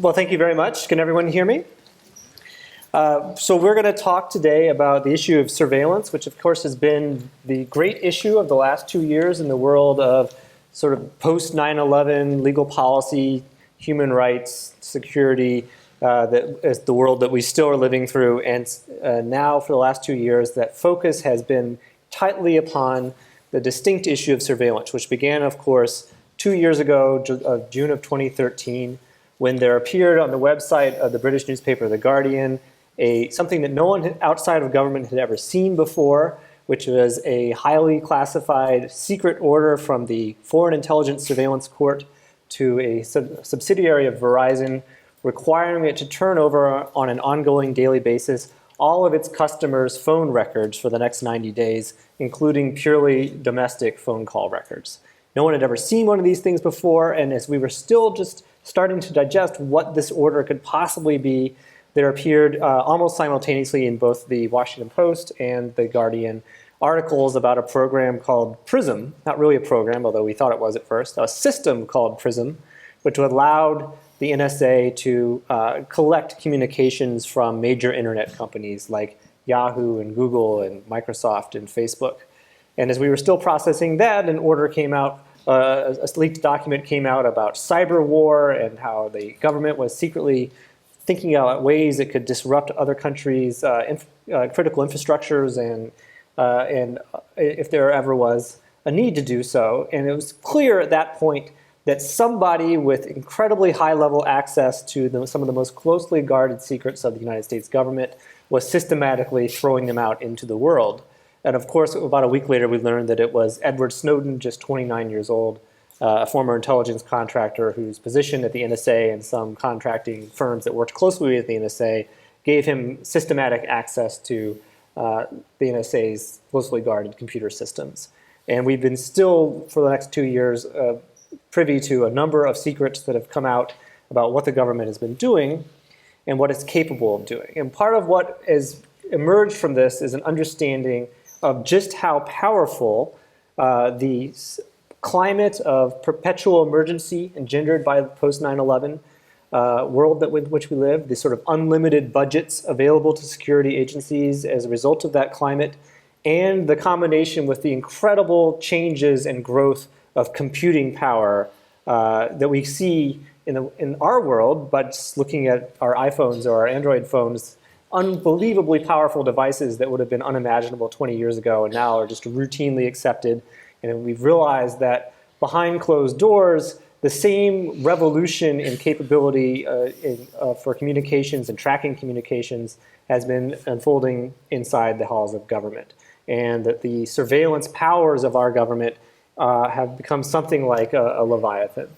Well, thank you very much. Can everyone hear me? So we're going to talk today about the issue of surveillance, which of course has been the great issue of the last 2 years in the world of sort of post 9/11 legal policy, human rights, security, that is the world that we still are living through. And now for the last 2 years, that focus has been tightly upon the distinct issue of surveillance, which began, of course, 2 years ago, June of 2013, when there appeared on the website of the British newspaper The Guardian something that no one outside of government had ever seen before, which was a highly classified secret order from the Foreign Intelligence Surveillance Court to a subsidiary of Verizon, requiring it to turn over on an ongoing daily basis all of its customers' phone records for the next 90 days, including purely domestic phone call records. No one had ever seen one of these things before, and as we were still just starting to digest what this order could possibly be, there appeared almost simultaneously in both the Washington Post and the Guardian articles about a program called PRISM, not really a program, although we thought it was at first, a system called PRISM, which allowed the NSA to collect communications from major internet companies like Yahoo and Google and Microsoft and Facebook. And as we were still processing that, an order came out, a leaked document came out about cyber war and how the government was secretly thinking about ways it could disrupt other countries' critical infrastructures and if there ever was a need to do so. And it was clear at that point that somebody with incredibly high-level access to some of the most closely guarded secrets of the United States government was systematically throwing them out into the world. And of course, about a week later, we learned that it was Edward Snowden, just 29 years old, a former intelligence contractor whose position at the NSA and some contracting firms that worked closely with the NSA gave him systematic access to the NSA's closely guarded computer systems. And we've been still, for the next 2 years, privy to a number of secrets that have come out about what the government has been doing and what it's capable of doing. And part of what has emerged from this is an understanding of just how powerful the climate of perpetual emergency engendered by the post 9/11 world with which we live, the sort of unlimited budgets available to security agencies as a result of that climate, and the combination with the incredible changes and growth of computing power that we see in our world, but just looking at our iPhones or our Android phones, unbelievably powerful devices that would have been unimaginable 20 years ago and now are just routinely accepted. And we've realized that behind closed doors, the same revolution in capability for communications and tracking communications has been unfolding inside the halls of government. And that the surveillance powers of our government have become something like a leviathan,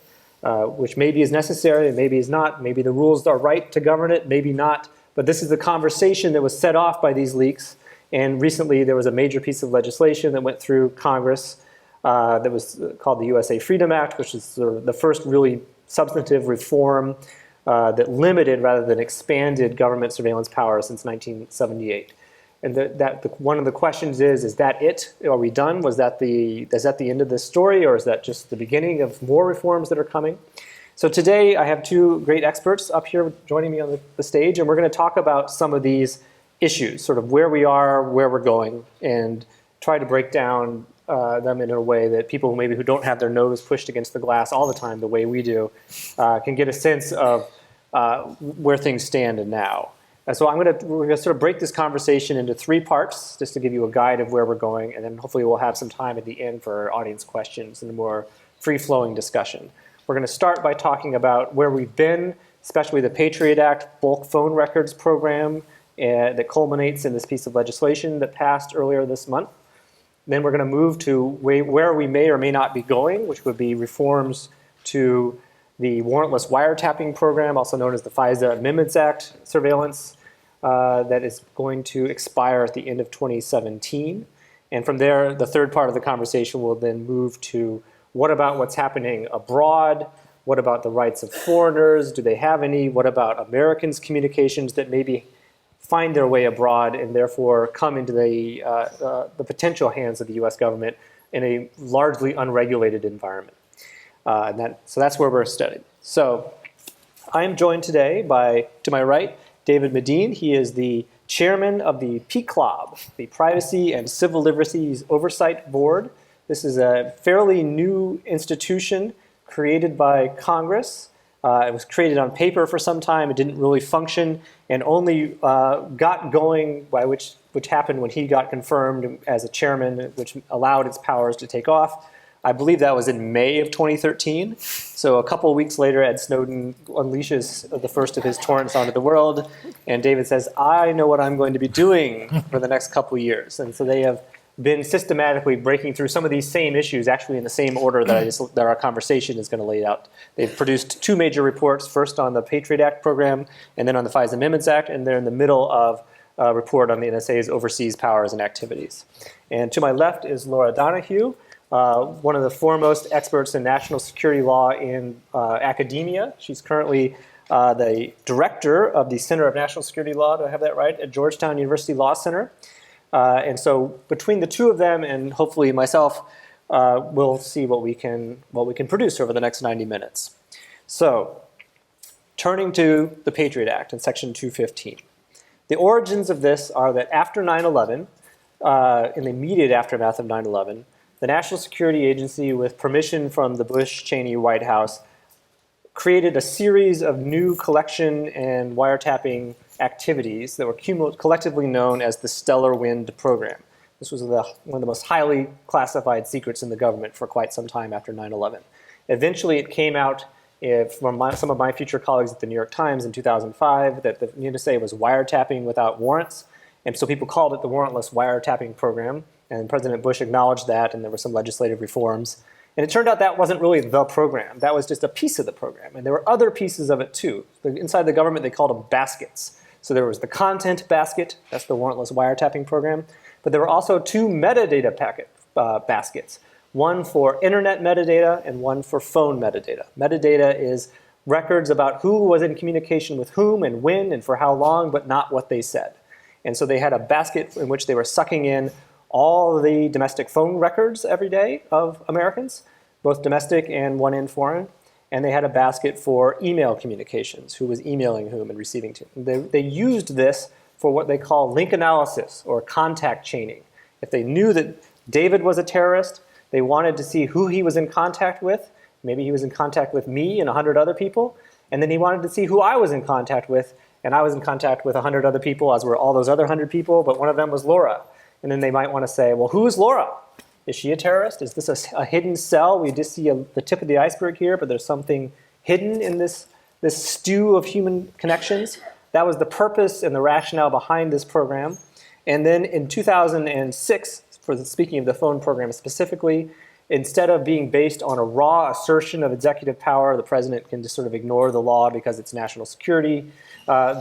which maybe is necessary and maybe is not. Maybe the rules are right to govern it, maybe not. But this is the conversation that was set off by these leaks. And recently there was a major piece of legislation that went through Congress that was called the USA Freedom Act, which is sort of the first really substantive reform that limited rather than expanded government surveillance power since 1978. And one of the questions is that it? Are we done? Is that the end of this story, or is that just the beginning of more reforms that are coming? So today I have two great experts up here joining me on the stage, and we're going to talk about some of these issues, sort of where we are, where we're going, and try to break down them in a way that people who don't have their nose pushed against the glass all the time the way we do can get a sense of where things stand and now. So we're going to sort of break this conversation into 3 parts just to give you a guide of where we're going, and then hopefully we'll have some time at the end for audience questions and a more free-flowing discussion. We're going to start by talking about where we've been, especially the Patriot Act bulk phone records program that culminates in this piece of legislation that passed earlier this month. Then we're going to move to where we may or may not be going, which would be reforms to the warrantless wiretapping program, also known as the FISA Amendments Act surveillance, that is going to expire at the end of 2017. And from there, the third part of the conversation will then move to what about what's happening abroad? What about the rights of foreigners? Do they have any? What about Americans' communications that maybe find their way abroad and therefore come into the potential hands of the US government in a largely unregulated environment? So that's where we're studying. So I am joined today by, to my right, David Medine. He is the chairman of the PCLOB, the Privacy and Civil Liberties Oversight Board. This is a fairly new institution created by Congress. It was created on paper for some time. It didn't really function and only got going, which happened when he got confirmed as a chairman, which allowed its powers to take off. I believe that was in May of 2013. So a couple of weeks later, Ed Snowden unleashes the first of his torrents onto the world. And David says, I know what I'm going to be doing for the next couple of years. And so they have been systematically breaking through some of these same issues, actually in the same order that our conversation is going to lay out. They've produced two major reports, first on the Patriot Act program, and then on the FISA Amendments Act, and they're in the middle of a report on the NSA's overseas powers and activities. And to my left is Laura Donohue, one of the foremost experts in national security law in academia. She's currently the director of the Center of National Security Law, do I have that right, at Georgetown University Law Center. And so between the two of them and hopefully myself, we'll see what we can produce over the next 90 minutes. So turning to the Patriot Act in Section 215. The origins of this are that after 9/11, in the immediate aftermath of 9/11, the National Security Agency, with permission from the Bush-Cheney White House, created a series of new collection and wiretapping activities that were collectively known as the Stellar Wind program. This was one of the most highly classified secrets in the government for quite some time after 9/11. Eventually, it came out from some of my future colleagues at the New York Times in 2005 that the NSA was wiretapping without warrants. And so people called it the warrantless wiretapping program. And President Bush acknowledged that, and there were some legislative reforms. And it turned out that wasn't really the program. That was just a piece of the program. And there were other pieces of it, too. Inside the government, they called them baskets. So there was the content basket. That's the warrantless wiretapping program. But there were also two metadata baskets, one for internet metadata and one for phone metadata. Metadata is records about who was in communication with whom and when and for how long, but not what they said. And so they had a basket in which they were sucking in all the domestic phone records every day of Americans, both domestic and one in foreign. And they had a basket for email communications, who was emailing whom and receiving to. They used this for what they call link analysis or contact chaining. If they knew that David was a terrorist, they wanted to see who he was in contact with. Maybe he was in contact with me and 100 other people. And then he wanted to see who I was in contact with. And I was in contact with 100 other people, as were all those other 100 people, but one of them was Laura. And then they might want to say, well, who is Laura? Is she a terrorist? Is this a hidden cell? We just see the tip of the iceberg here, but there's something hidden in this stew of human connections. That was the purpose and the rationale behind this program. And then in 2006, speaking of the phone program specifically, instead of being based on a raw assertion of executive power, the president can just sort of ignore the law because it's national security,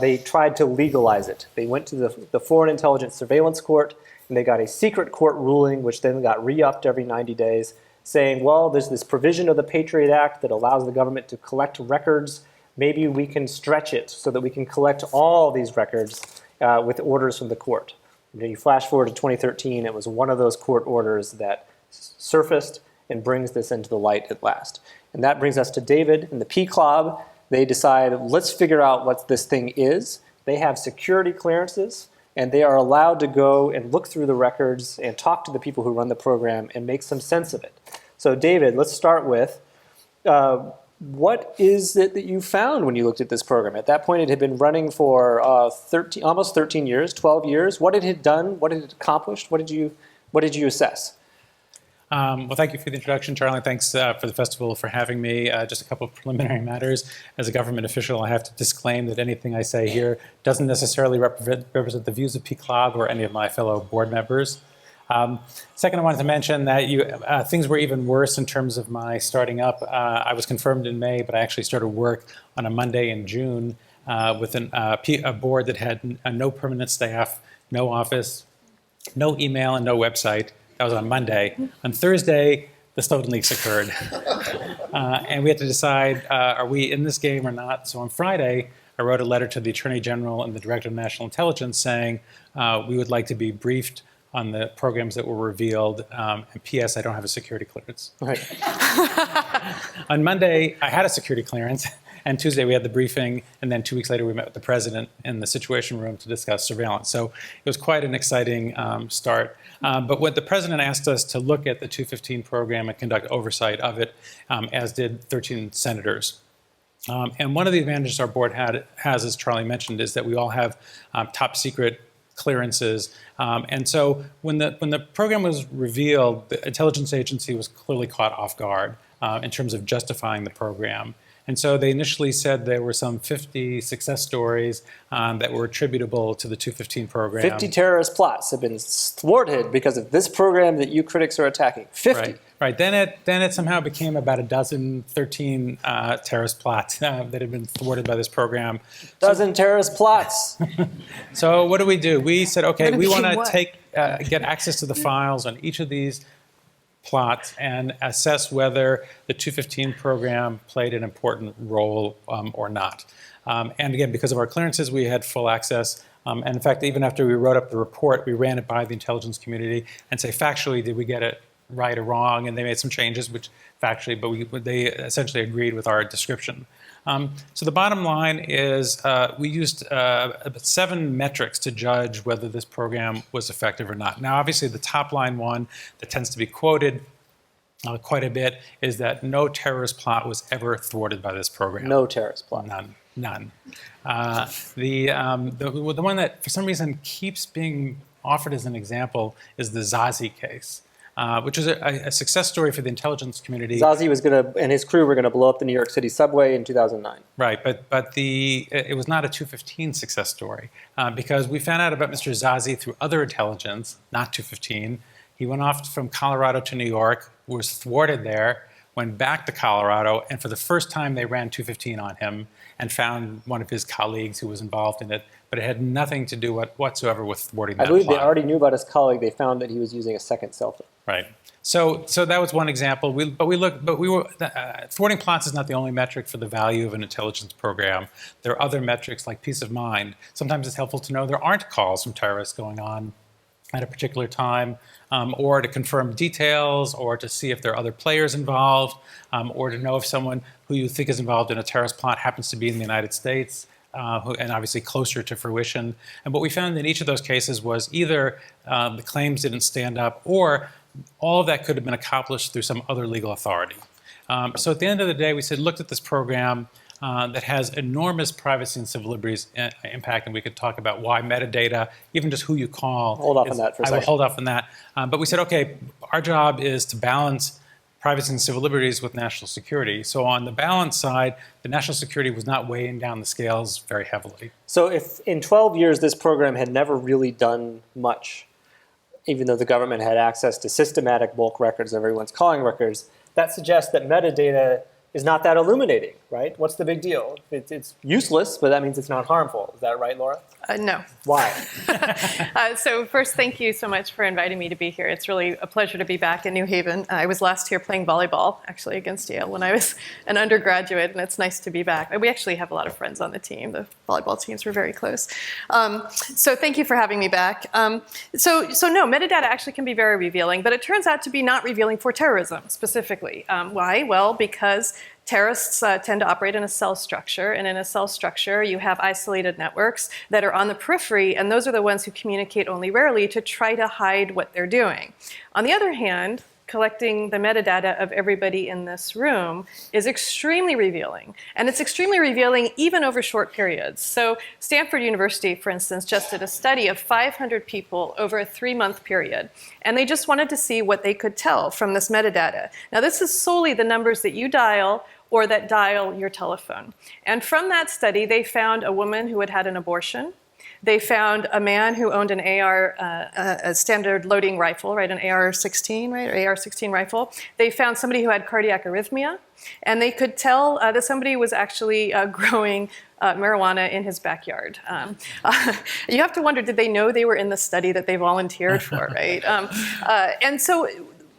they tried to legalize it. They went to the Foreign Intelligence Surveillance Court, and they got a secret court ruling, which then got re-upped every 90 days, saying, well, there's this provision of the Patriot Act that allows the government to collect records. Maybe we can stretch it so that we can collect all these records with orders from the court. And then you flash forward to 2013, it was one of those court orders that surfaced and brings this into the light at last. And that brings us to David and the PCLOB. They decide, let's figure out what this thing is. They have security clearances, and they are allowed to go and look through the records and talk to the people who run the program and make some sense of it. So David, let's start with, what is it that you found when you looked at this program? At that point, it had been running for almost 13 years, 12 years. What had it done? What had it accomplished? What did you assess? Well, thank you for the introduction, Charlie. Thanks for the festival for having me. Just a couple of preliminary matters. As a government official, I have to disclaim that anything I say here doesn't necessarily represent the views of PCLOB or any of my fellow board members. Second, I wanted to mention that things were even worse in terms of my starting up. I was confirmed in May, but I actually started work on a Monday in June with a board that had no permanent staff, no office, no email, and no website. That was on Monday. On Thursday, the Snowden leaks occurred. And we had to decide, are we in this game or not? So on Friday, I wrote a letter to the Attorney General and the Director of National Intelligence saying we would like to be briefed on the programs that were revealed. And P.S., I don't have a security clearance. Right. On Monday, I had a security clearance. And Tuesday we had the briefing, and then 2 weeks later we met with the president in the Situation Room to discuss surveillance. So it was quite an exciting start. But what the president asked us to look at the 215 program and conduct oversight of it, as did 13 senators. And one of the advantages our board has, as Charlie mentioned, is that we all have top secret clearances. And so when the program was revealed, the intelligence agency was clearly caught off guard in terms of justifying the program. And so they initially said there were some 50 success stories that were attributable to the 215 program. 50 terrorist plots have been thwarted because of this program that you critics are attacking. 50. Right. Then it somehow became about 13 terrorist plots that had been thwarted by this program. Dozen terrorist plots. So what do? We said, okay, we want to get access to the files on each of these plots and assess whether the 215 program played an important role or not. And again, because of our clearances, we had full access. And in fact, even after we wrote up the report, we ran it by the intelligence community and say, factually, did we get it right or wrong? And they made some changes, which factually, but they essentially agreed with our description. So the bottom line is we used 7 metrics to judge whether this program was effective or not. Now, obviously, the top line one that tends to be quoted quite a bit is that no terrorist plot was ever thwarted by this program. No terrorist plot. None. The one that, for some reason, keeps being offered as an example is the Zazi case. Which was a success story for the intelligence community. Zazi was and his crew were going to blow up the New York City subway in 2009. Right, but it was not a 215 success story because we found out about Mr. Zazi through other intelligence, not 215. He went off from Colorado to New York, was thwarted there, went back to Colorado, and for the first time they ran 215 on him and found one of his colleagues who was involved in it, but it had nothing to do whatherwise with thwarting that I believe plot. they already knew about his colleague. They found that he was using a second cell phone. Right. So that was one example. Thwarting plots is not the only metric for the value of an intelligence program. There are other metrics like peace of mind. Sometimes it's helpful to know there aren't calls from terrorists going on at a particular time, or to confirm details, or to see if there are other players involved, or to know if someone who you think is involved in a terrorist plot happens to be in the United States. And obviously closer to fruition. And what we found in each of those cases was either the claims didn't stand up, or all of that could have been accomplished through some other legal authority. So at the end of the day, we looked at this program that has enormous privacy and civil liberties impact, and we could talk about why metadata, even just who you call. Hold off on that for a second. I will hold off on that. But we said, okay, our job is to balance privacy and civil liberties with national security. So on the balance side, the national security was not weighing down the scales very heavily. So if in 12 years this program had never really done much, even though the government had access to systematic bulk records of everyone's calling records, that suggests that metadata is not that illuminating, right? What's the big deal? It's useless, but that means it's not harmful. Is that right, Laura? No. Why? So first, thank you so much for inviting me to be here. It's really a pleasure to be back in New Haven. I was last here playing volleyball, actually, against Yale when I was an undergraduate, and it's nice to be back. We actually have a lot of friends on the team. The volleyball teams were very close. So thank you for having me back. So no, metadata actually can be very revealing, but it turns out to be not revealing for terrorism specifically. Why? Well, because terrorists tend to operate in a cell structure, and in a cell structure you have isolated networks that are on the periphery, and those are the ones who communicate only rarely to try to hide what they're doing. On the other hand, collecting the metadata of everybody in this room is extremely revealing. And it's extremely revealing even over short periods. So Stanford University, for instance, just did a study of 500 people over a 3-month period. And they just wanted to see what they could tell from this metadata. Now, this is solely the numbers that you dial or that dial your telephone. And from that study, they found a woman who had had an abortion. They found a man who owned an a standard loading rifle, right, an AR-16, right, or AR-16 rifle. They found somebody who had cardiac arrhythmia, and they could tell that somebody was actually growing marijuana in his backyard. You have to wonder, did they know they were in the study that they volunteered for, right? And so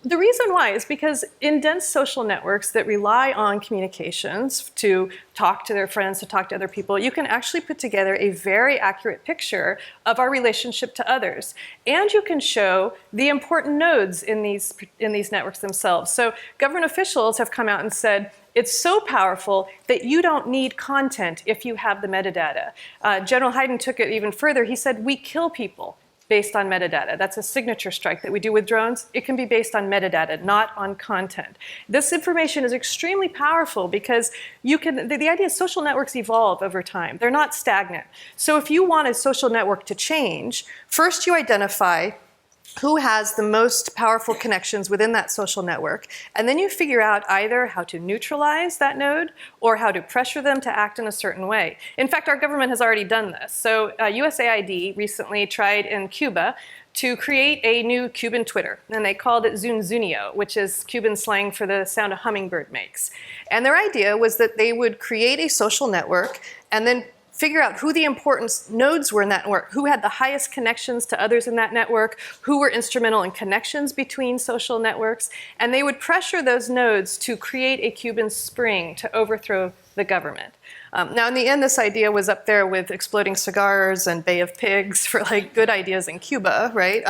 the reason why is because in dense social networks that rely on communications to talk to their friends, to talk to other people, you can actually put together a very accurate picture of our relationship to others. And you can show the important nodes in these networks themselves. So government officials have come out and said, It's so powerful that you don't need content if you have the metadata. General Hayden took it even further. He said, we kill people based on metadata. That's a signature strike that we do with drones. It can be based on metadata, not on content. This information is extremely powerful because you can, the idea is social networks evolve over time. They're not stagnant. So if you want a social network to change, first you identify who has the most powerful connections within that social network, and then you figure out either how to neutralize that node or how to pressure them to act in a certain way. In fact, our government has already done this. So USAID recently tried in Cuba to create a new Cuban Twitter, and they called it Zunzunio, which is Cuban slang for the sound a hummingbird makes. And their idea was that they would create a social network and then figure out who the important nodes were in that network, who had the highest connections to others in that network, who were instrumental in connections between social networks, and they would pressure those nodes to create a Cuban spring to overthrow the government. Now, in the end, this idea was up there with exploding cigars and Bay of Pigs for like good ideas in Cuba, right?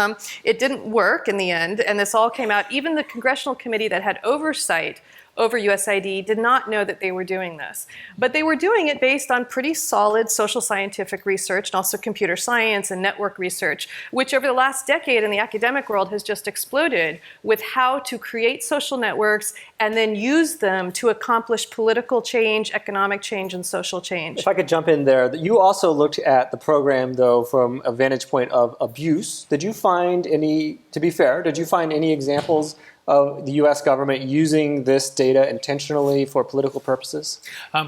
It didn't work in the end, and this all came out. Even the congressional committee that had oversight over USAID did not know that they were doing this. But they were doing it based on pretty solid social scientific research and also computer science and network research, which over the last decade in the academic world has just exploded with how to create social networks and then use them to accomplish political change, economic change, and social change. If I could jump in there, you also looked at the program, though, from a vantage point of abuse. Did you find any, to be fair, did you find any examples of the U.S. government using this data intentionally for political purposes?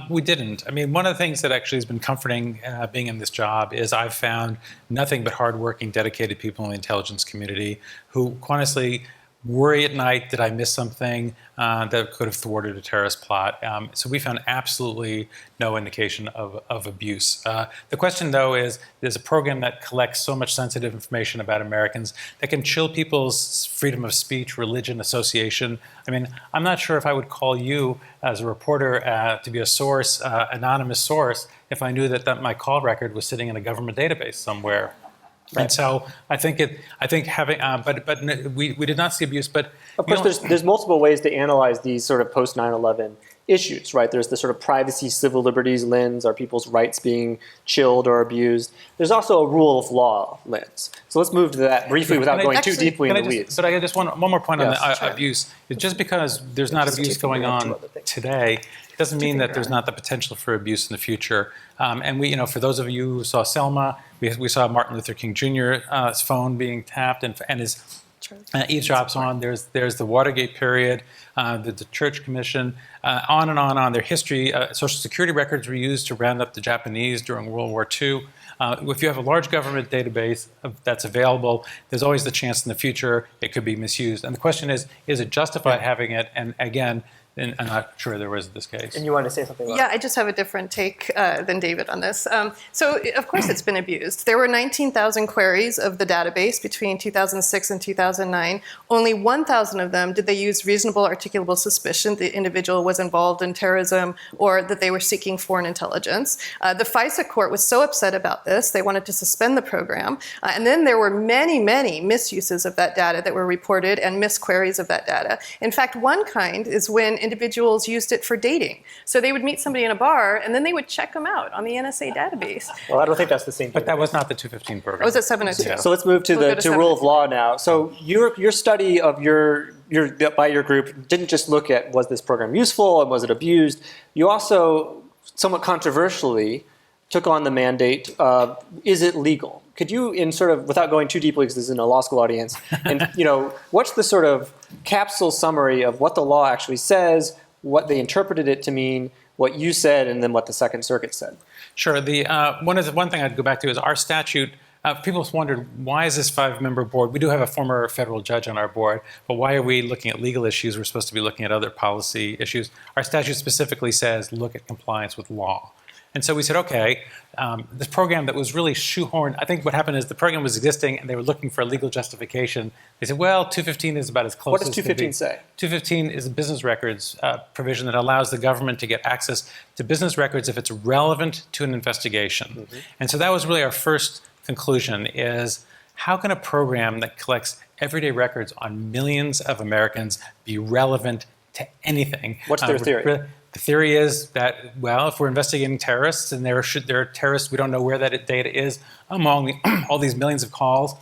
We didn't. I mean, one of the things that actually has been comforting being in this job is I've found nothing but hardworking, dedicated people in the intelligence community who honestly worry at night, did I miss something that could have thwarted a terrorist plot? So we found absolutely no indication of abuse. The question, though, is there's a program that collects so much sensitive information about Americans that can chill people's freedom of speech, religion, association. I mean, I'm not sure if I would call you as a reporter to be a source, anonymous source, if I knew that my call record was sitting in a government database somewhere. Right. And so I think having, but we did not see abuse. But of course, there's multiple ways to analyze these sort of post 9/11 issues, right? There's the sort of privacy, civil liberties lens. Are people's rights being chilled or abused? There's also a rule of law lens. So let's move to that briefly without going too deeply in the weeds. But I just one more point on the abuse. Just because there's not abuse going on today doesn't mean that there's not the potential for abuse in the future. And we, for those of you who saw Selma, we saw Martin Luther King Jr.'s phone being tapped and his eavesdrops on. There's the Watergate period, the Church Commission, on and on. Their history, Social Security records were used to round up the Japanese during World War II. If you have a large government database that's available, there's always the chance in the future it could be misused. And the question is it justified having it? And again, and I'm not sure there was this case. And you wanted to say something about it? Yeah, I just have a different take than David on this. So, of course, it's been abused. There were 19,000 queries of the database between 2006 and 2009. Only 1,000 of them did they use reasonable articulable suspicion the individual was involved in terrorism or that they were seeking foreign intelligence. The FISA court was so upset about this, they wanted to suspend the program. And then there were many, many misuses of that data that were reported and misqueries of that data. In fact, one kind is when individuals used it for dating. So they would meet somebody in a bar, and then they would check them out on the NSA database. Well, I don't think that's the same thing. But that was not the 215 program. It was at 702. Yeah. So let's move to the rule of law now. So your study of by your group didn't just look at was this program useful and was it abused. You also, somewhat controversially, took on the mandate of is it legal? Could you, in sort of, without going too deeply because this is in a law school audience, and what's the sort of capsule summary of what the law actually says, what they interpreted it to mean, what you said, and then what the Second Circuit said? Sure. The one thing I'd go back to is our statute. People have wondered, why is this 5-member board? We do have a former federal judge on our board, but why are we looking at legal issues? We're supposed to be looking at other policy issues. Our statute specifically says look at compliance with law. And so we said, okay, this program that was really shoehorned, I think what happened is the program was existing and they were looking for a legal justification. They said, well, 215 is about as close as What does 215 say? 215 is a business records provision that allows the government to get access to business records if it's relevant to an investigation. Mm-hmm. And so that was really our first conclusion is how can a program that collects everyday records on millions of Americans be relevant to anything? What's their theory? the theory is that, well, if we're investigating terrorists and there are terrorists, we don't know where that data is among all these millions of calls.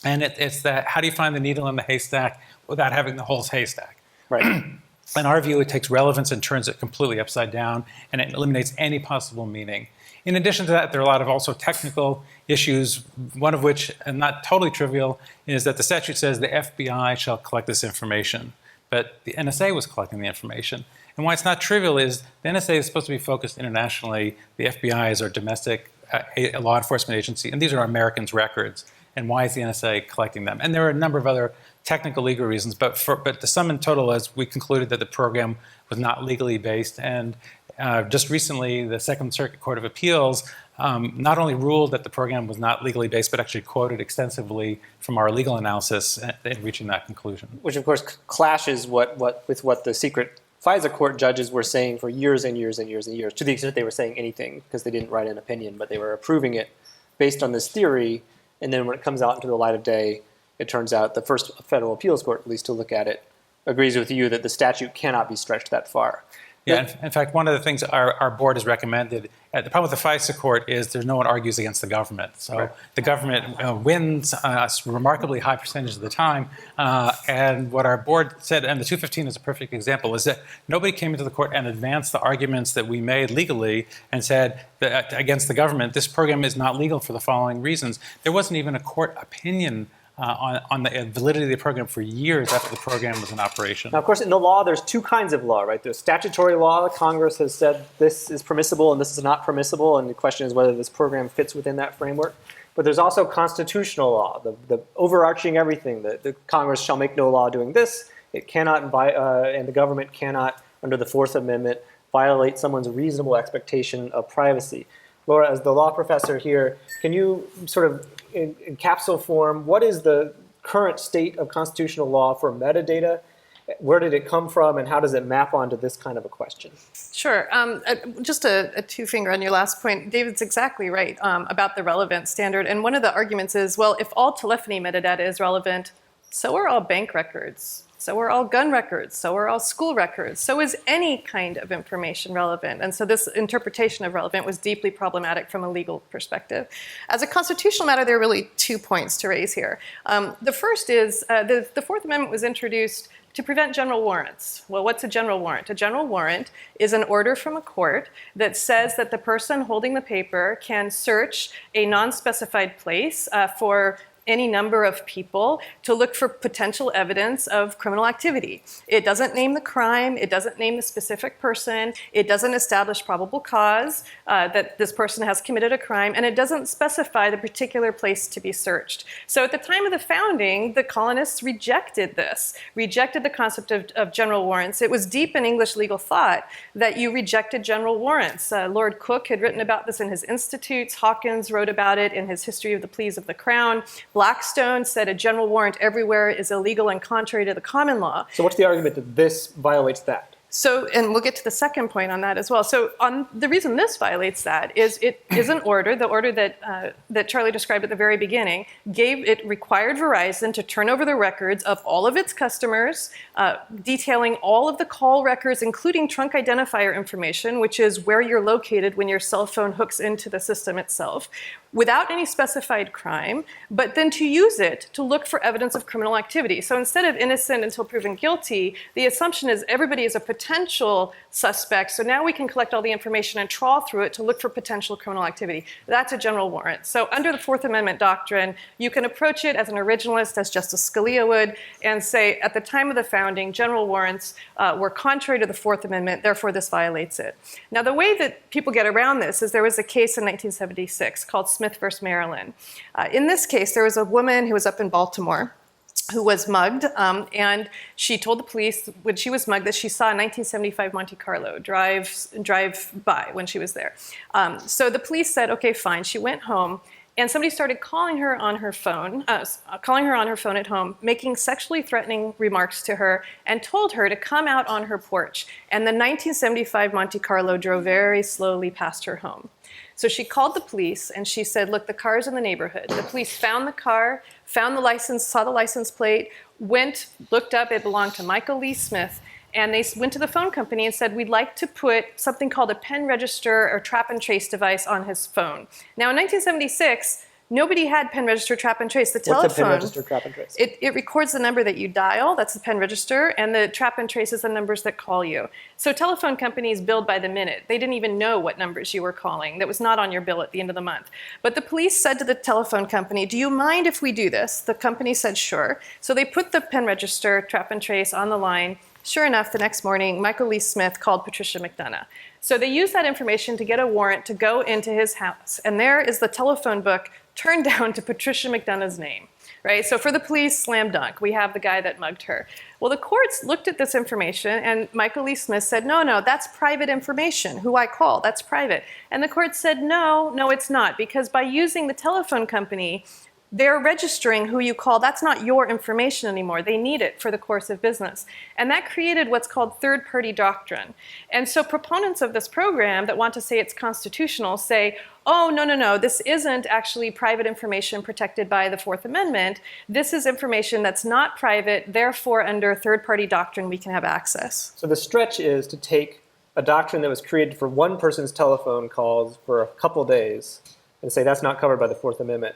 And it's that, how do you find the needle in the haystack without having the whole haystack? Right. In our view, it takes relevance and turns it completely upside down, and it eliminates any possible meaning. In addition to that, there are a lot of also technical issues, one of which, and not totally trivial, is that the statute says the FBI shall collect this information. But the NSA was collecting the information. And why it's not trivial is the NSA is supposed to be focused internationally. The FBI is our domestic law enforcement agency, and these are Americans' records. And why is the NSA collecting them? And there are a number of other technical legal reasons, but the sum and total is we concluded that the program was not legally based. And just recently, the Second Circuit Court of Appeals not only ruled that the program was not legally based, but actually quoted extensively from our legal analysis in reaching that conclusion. Which, of course, clashes with what the secret FISA court judges were saying for years and years and years and years, to the extent they were saying anything, because they didn't write an opinion, but they were approving it based on this theory. And then when it comes out into the light of day, it turns out the first federal appeals court, at least to look at it, agrees with you that the statute cannot be stretched that far. Yeah, in fact, one of the things our board has recommended, the problem with the FISA court is there's no one argues against the government. So right. The government wins a remarkably high percentage of the time. And what our board said, and the 215 is a perfect example, is that nobody came into the court and advanced the arguments that we made legally and said that against the government, this program is not legal for the following reasons. There wasn't even a court opinion on the validity of the program for years after the program was in operation. Now, of course, in the law, there's two kinds of law, right? There's statutory law. Congress has said this is permissible and this is not permissible, and the question is whether this program fits within that framework. But there's also constitutional law, the overarching everything. The Congress shall make no law doing this. It cannot, and the government cannot, under the Fourth Amendment, violate someone's reasonable expectation of privacy. Laura, as the law professor here, can you sort of, in capsule form, what is the current state of constitutional law for metadata? Where did it come from, and how does it map onto this kind of a question? Sure. Just a two-finger on your last point. David's exactly right about the relevance standard. And one of the arguments is, well, if all telephony metadata is relevant, so are all bank records. So are all gun records, so are all school records, so is any kind of information relevant. And so this interpretation of relevant was deeply problematic from a legal perspective. As a constitutional matter, there are really 2 points to raise here. The first is the Fourth Amendment was introduced to prevent general warrants. Well, what's a general warrant? A general warrant is an order from a court that says that the person holding the paper can search a non-specified place for any number of people to look for potential evidence of criminal activity. It doesn't name the crime, it doesn't name the specific person, it doesn't establish probable cause that this person has committed a crime, and it doesn't specify the particular place to be searched. So at the time of the founding, the colonists rejected this, rejected the concept of general warrants. It was deep in English legal thought that you rejected general warrants. Lord Coke had written about this in his Institutes, Hawkins wrote about it in his History of the Pleas of the Crown. Blackstone said a general warrant everywhere is illegal and contrary to the common law. So what's the argument that this violates that? So, and we'll get to the second point on that as well. So the reason this violates that is it is an order, the order that Charlie described at the very beginning, required Verizon to turn over the records of all of its customers, detailing all of the call records, including trunk identifier information, which is where you're located when your cell phone hooks into the system itself, without any specified crime, but then to use it to look for evidence of criminal activity. So instead of innocent until proven guilty, the assumption is everybody is a potential suspect, so now we can collect all the information and trawl through it to look for potential criminal activity. That's a general warrant. So under the Fourth Amendment doctrine, you can approach it as an originalist, as Justice Scalia would, and say, at the time of the founding, general warrants were contrary to the Fourth Amendment, therefore this violates it. Now the way that people get around this is there was a case in 1976 called Smith versus Maryland. In this case, there was a woman who was up in Baltimore who was mugged, and she told the police when she was mugged that she saw a 1975 Monte Carlo drive by when she was there. So the police said, okay, fine. She went home, and somebody started calling her on her phone at home, making sexually threatening remarks to her, and told her to come out on her porch. And the 1975 Monte Carlo drove very slowly past her home. So she called the police and she said, look, the car's in the neighborhood. The police found the car, found the license, saw the license plate, went, looked up, it belonged to Michael Lee Smith, And they went to the phone company and said, we'd like to put something called a pen register or trap and trace device on his phone. Now, in 1976, nobody had pen register, trap and trace. The telephone, what's a pen register, trap and trace? It records the number that you dial, that's the pen register, and the trap and trace is the numbers that call you. So telephone companies billed by the minute. They didn't even know what numbers you were calling. That was not on your bill at the end of the month. But the police said to the telephone company, do you mind if we do this? The company said sure. So they put the pen register, trap and trace on the line. Sure enough, the next morning, Michael Lee Smith called Patricia McDonough. So they used that information to get a warrant to go into his house. And there is the telephone book turned down to Patricia McDonough's name, right? So for the police, slam dunk. We have the guy that mugged her. Well, the courts looked at this information, and Michael Lee Smith said, no, that's private information. Who I call, that's private. And the court said, no, it's not, because by using the telephone company, they're registering who you call. That's not your information anymore. They need it for the course of business. And that created what's called third-party doctrine. And so proponents of this program that want to say it's constitutional say, oh, no, this isn't actually private information protected by the Fourth Amendment. This is information that's not private, therefore under third-party doctrine we can have access. So the stretch is to take a doctrine that was created for one person's telephone calls for a couple days and say that's not covered by the Fourth Amendment,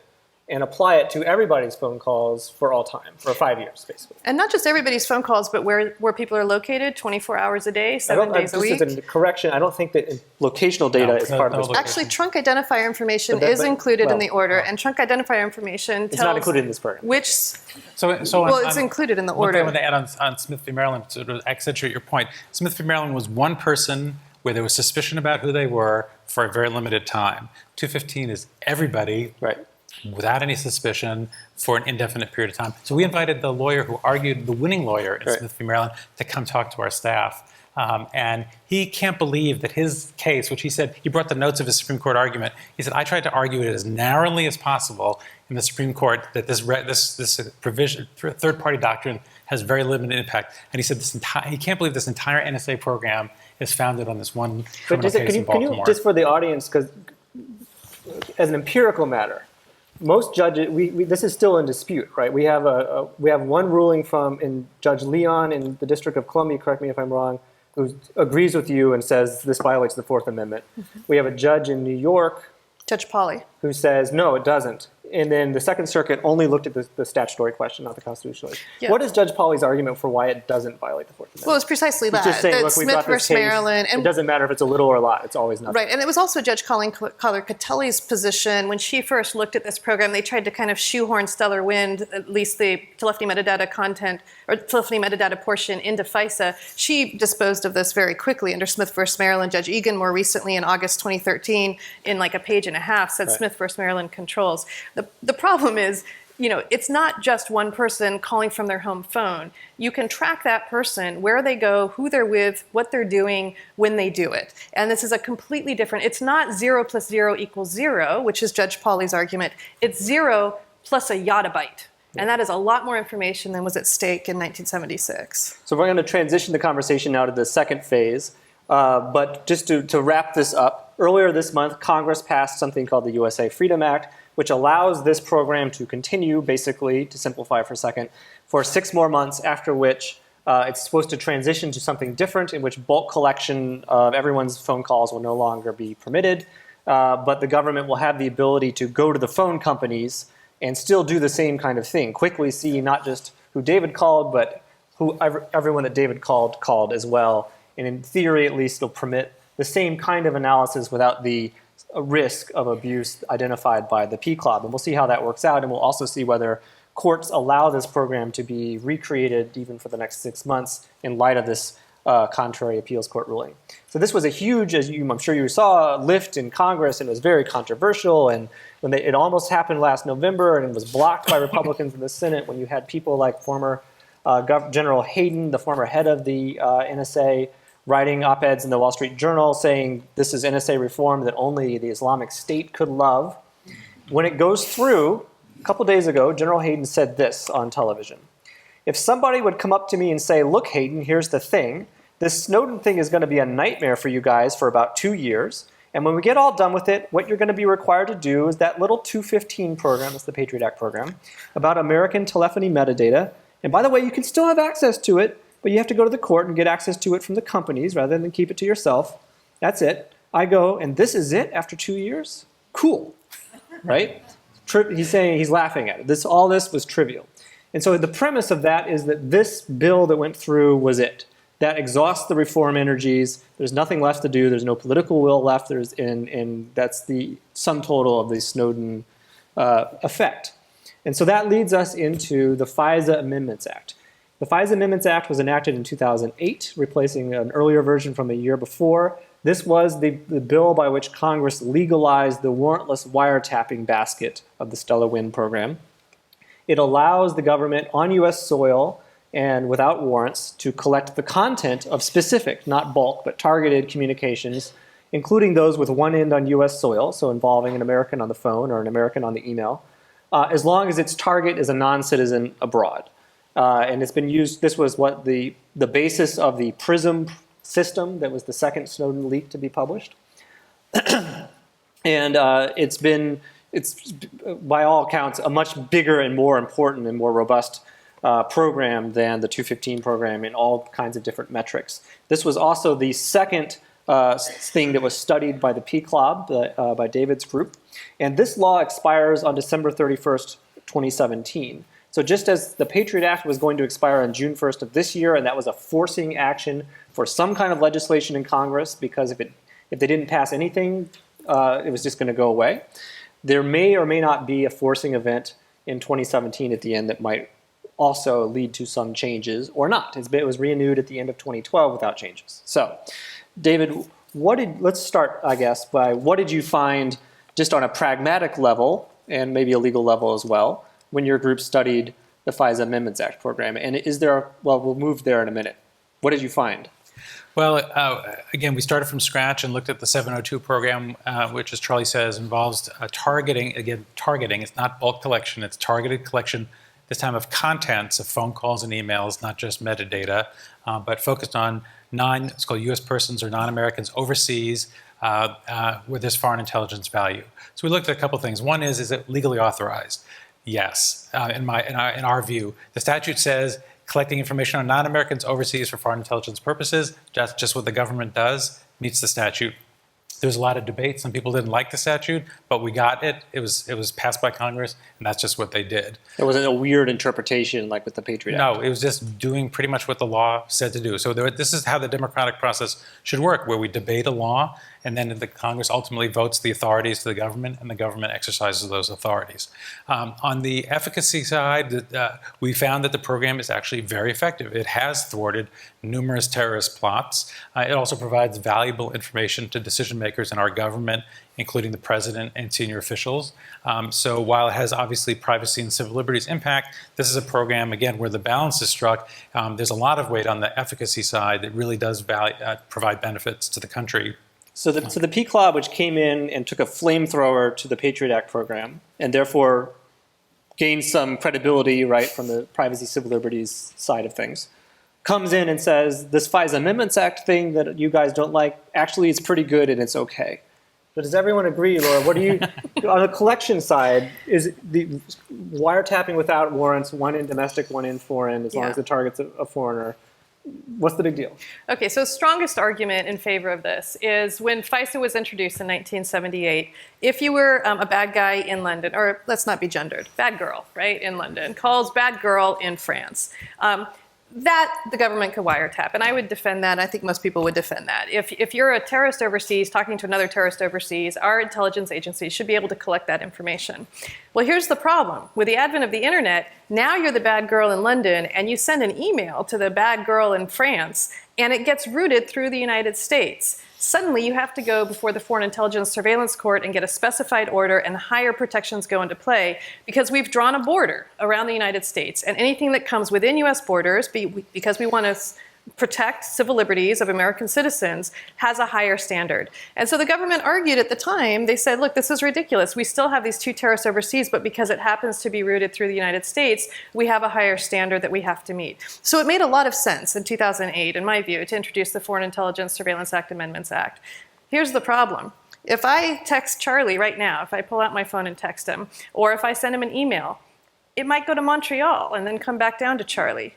and apply it to everybody's phone calls for all time, for 5 years, basically. And not just everybody's phone calls, but where people are located 24 hours a day, 7 days a week. Just as a correction, I don't think that locational data is part of this. Actually, trunk identifier information is included in the order, and trunk identifier information tells... It's not included in this program. Which... it's included in the order. One thing I want to add on Smith v. Maryland, to accentuate your point. Smith v. Maryland was one person where there was suspicion about who they were for a very limited time. 215 is everybody. Right. Without any suspicion for an indefinite period of time. So we invited the lawyer who argued, the winning lawyer in Smith v. Maryland, to come talk to our staff. And he can't believe that his case, which he said, he brought the notes of his Supreme Court argument. He said, I tried to argue it as narrowly as possible in the Supreme Court that this provision, third-party doctrine, has very limited impact. And he said he can't believe this entire NSA program is founded on this one criminal case in Baltimore. Can you, just for the audience, because as an empirical matter, most judges, this is still in dispute, right? We have one ruling in Judge Leon in the District of Columbia, correct me if I'm wrong, who agrees with you and says this violates the Fourth Amendment. Mm-hmm. We have a judge in New York, Judge Pauley, who says no, it doesn't. And then the Second Circuit only looked at the statutory question, not the constitutional issue. Yeah. What is Judge Pauley's argument for why it doesn't violate the Fourth Amendment? Well, it's precisely that. He's just saying, look, we brought Smith this v. case. Maryland. And it doesn't matter if it's a little or a lot. It's always nothing. Right, and it was also Judge Colleen Catelli's position when she first looked at this program. They tried to kind of shoehorn stellar wind, at least the telephony metadata content or telephony metadata portion, into FISA. She disposed of this very quickly under Smith v. Maryland. Judge Egan, more recently in August 2013, in like a page and a half, said Smith v. Maryland controls. The problem is, it's not just one person calling from their home phone. You can track that person, where they go, who they're with, what they're doing, when they do it. And this is a completely different, it's not 0 + 0 = 0, which is Judge Pauley's argument. It's 0 plus a yottabyte. And that is a lot more information than was at stake in 1976. So we're going to transition the conversation now to the second phase. But just to wrap this up, earlier this month, Congress passed something called the USA Freedom Act, which allows this program to continue, basically, to simplify for a second, for 6 more months, after which it's supposed to transition to something different, in which bulk collection of everyone's phone calls will no longer be permitted. But the government will have the ability to go to the phone companies and still do the same kind of thing. Quickly see not just who David called, but who everyone that David called as well. And in theory, at least, it'll permit the same kind of analysis without the risk of abuse identified by the PCLOB. And we'll see how that works out. And we'll also see whether courts allow this program to be recreated even for the next 6 months in light of this contrary appeals court ruling. So this was a huge, I'm sure you saw, lift in Congress, and it was very controversial. And when it almost happened last November, and it was blocked by Republicans in the Senate, when you had people like former General Hayden, the former head of the NSA, writing op-eds in the Wall Street Journal saying this is NSA reform that only the Islamic State could love. When it goes through, a couple days ago, General Hayden said this on television. If somebody would come up to me and say, look, Hayden, here's the thing. This Snowden thing is going to be a nightmare for you guys for about 2 years. And when we get all done with it, what you're going to be required to do is that little 215 program, that's the Patriot Act program, about American telephony metadata. And by the way, you can still have access to it, but you have to go to the court and get access to it from the companies rather than keep it to yourself. That's it. I go, and this is it after 2 years? Cool, right? He's saying, he's laughing at it. All this was trivial. And so the premise of that is that this bill that went through was it. That exhausts the reform energies. There's nothing left to do. There's no political will left. And that's the sum total of the Snowden effect. And so that leads us into the FISA Amendments Act. The FISA Amendments Act was enacted in 2008, replacing an earlier version from a year before. This was the bill by which Congress legalized the warrantless wiretapping basket of the Stellar Wind program. It allows the government on U.S. soil and without warrants to collect the content of specific, not bulk, but targeted communications, including those with one end on U.S. soil, so involving an American on the phone or an American on the email, as long as its target is a non-citizen abroad. And it's been used, this was what the basis of the PRISM system that was the second Snowden leak to be published. And it's by all accounts a much bigger and more important and more robust program than the 215 program in all kinds of different metrics. This was also the second thing that was studied by the PCLOB, by David's group. And this law expires on December 31st, 2017. So just as the Patriot Act was going to expire on June 1st of this year, and that was a forcing action for some kind of legislation in Congress, because if they didn't pass anything, it was just going to go away. There may or may not be a forcing event in 2017 at the end that might also lead to some changes or not. It was renewed at the end of 2012 without changes. So, David, let's start, I guess, by what did you find just on a pragmatic level, and maybe a legal level as well, when your group studied the FISA Amendments Act program? And is there, well, we'll move there in a minute. What did you find? Well, again, we started from scratch and looked at the 702 program, which, as Charlie says, involves targeting. Again, targeting. It's not bulk collection. It's targeted collection, this time of contents of phone calls and emails, not just metadata, but focused on it's called U.S. persons or non-Americans overseas where there's foreign intelligence value. So we looked at a couple things. One is it legally authorized? Yes, in our view. The statute says collecting information on non-Americans overseas for foreign intelligence purposes, that's just what the government does, meets the statute. There's a lot of debate. Some people didn't like the statute, but we got it. It was passed by Congress, and that's just what they did. There wasn't a weird interpretation like with the Patriot Act. No, it was just doing pretty much what the law said to do. So this is how the democratic process should work, where we debate a law, and then the Congress ultimately votes the authorities to the government, and the government exercises those authorities. On the efficacy side, we found that the program is actually very effective. It has thwarted numerous terrorist plots. It also provides valuable information to decision makers in our government, including the president and senior officials. So while it has obviously privacy and civil liberties impact, this is a program, again, where the balance is struck. There's a lot of weight on the efficacy side that really does provide benefits to the country. So the PCLOB, which came in and took a flamethrower to the Patriot Act program, and therefore gained some credibility, right, from the privacy, civil liberties side of things, comes in and says, this FISA Amendments Act thing that you guys don't like, actually it's pretty good and it's okay. But does everyone agree, Laura? What do you, on the collection side, is the wiretapping without warrants, one in domestic, one in foreign, as long as the target's a foreigner? What's the big deal? Okay, so strongest argument in favor of this is when FISA was introduced in 1978, if you were a bad guy in London, or let's not be gendered, bad girl, right, in London, calls bad girl in France, that the government could wiretap. And I would defend that. I think most people would defend that. If you're a terrorist overseas talking to another terrorist overseas, our intelligence agencies should be able to collect that information. Well, here's the problem. With the advent of the internet, now you're the bad girl in London and you send an email to the bad girl in France and it gets routed through the United States. Suddenly you have to go before the Foreign Intelligence Surveillance Court and get a specified order, and higher protections go into play because we've drawn a border around the United States, and anything that comes within US borders, because we want to protect civil liberties of American citizens, has a higher standard. And so the government argued at the time, they said, look, this is ridiculous. We still have these two terrorists overseas, but because it happens to be routed through the United States, we have a higher standard that we have to meet. So it made a lot of sense in 2008, in my view, to introduce the Foreign Intelligence Surveillance Act Amendments Act. Here's the problem. If I text Charlie right now, if I pull out my phone and text him, or if I send him an email, it might go to Montreal and then come back down to Charlie.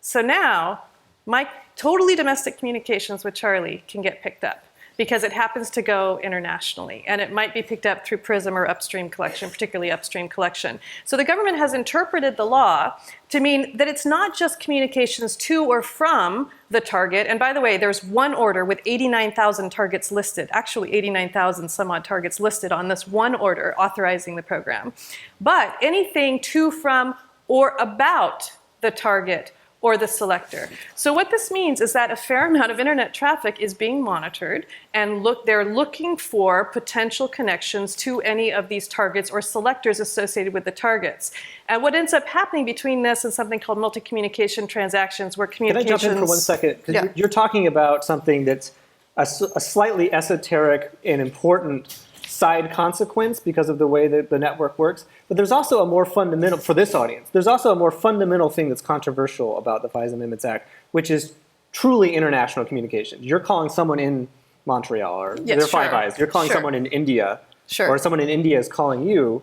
So now, My totally domestic communications with Charlie can get picked up because it happens to go internationally, and it might be picked up through PRISM or upstream collection, particularly upstream collection. So the government has interpreted the law to mean that it's not just communications to or from the target. And by the way, there's one order with 89,000 targets listed, actually 89,000 some odd targets listed on this one order authorizing the program. But anything to, from, or about the target or the selector. So what this means is that a fair amount of internet traffic is being monitored, and they're looking for potential connections to any of these targets or selectors associated with the targets. And what ends up happening between this and something called multi-communication transactions, where communications... Can I jump in for 1 second? Because you're talking about something that's a slightly esoteric and important side consequence because of the way that the network works. But there's also a more fundamental, for this audience, there's also a more fundamental thing that's controversial about the FISA Amendments Act, which is truly international communications. You're calling someone in Montreal, or there are Five Eyes. You're calling someone in India, or someone in India is calling you,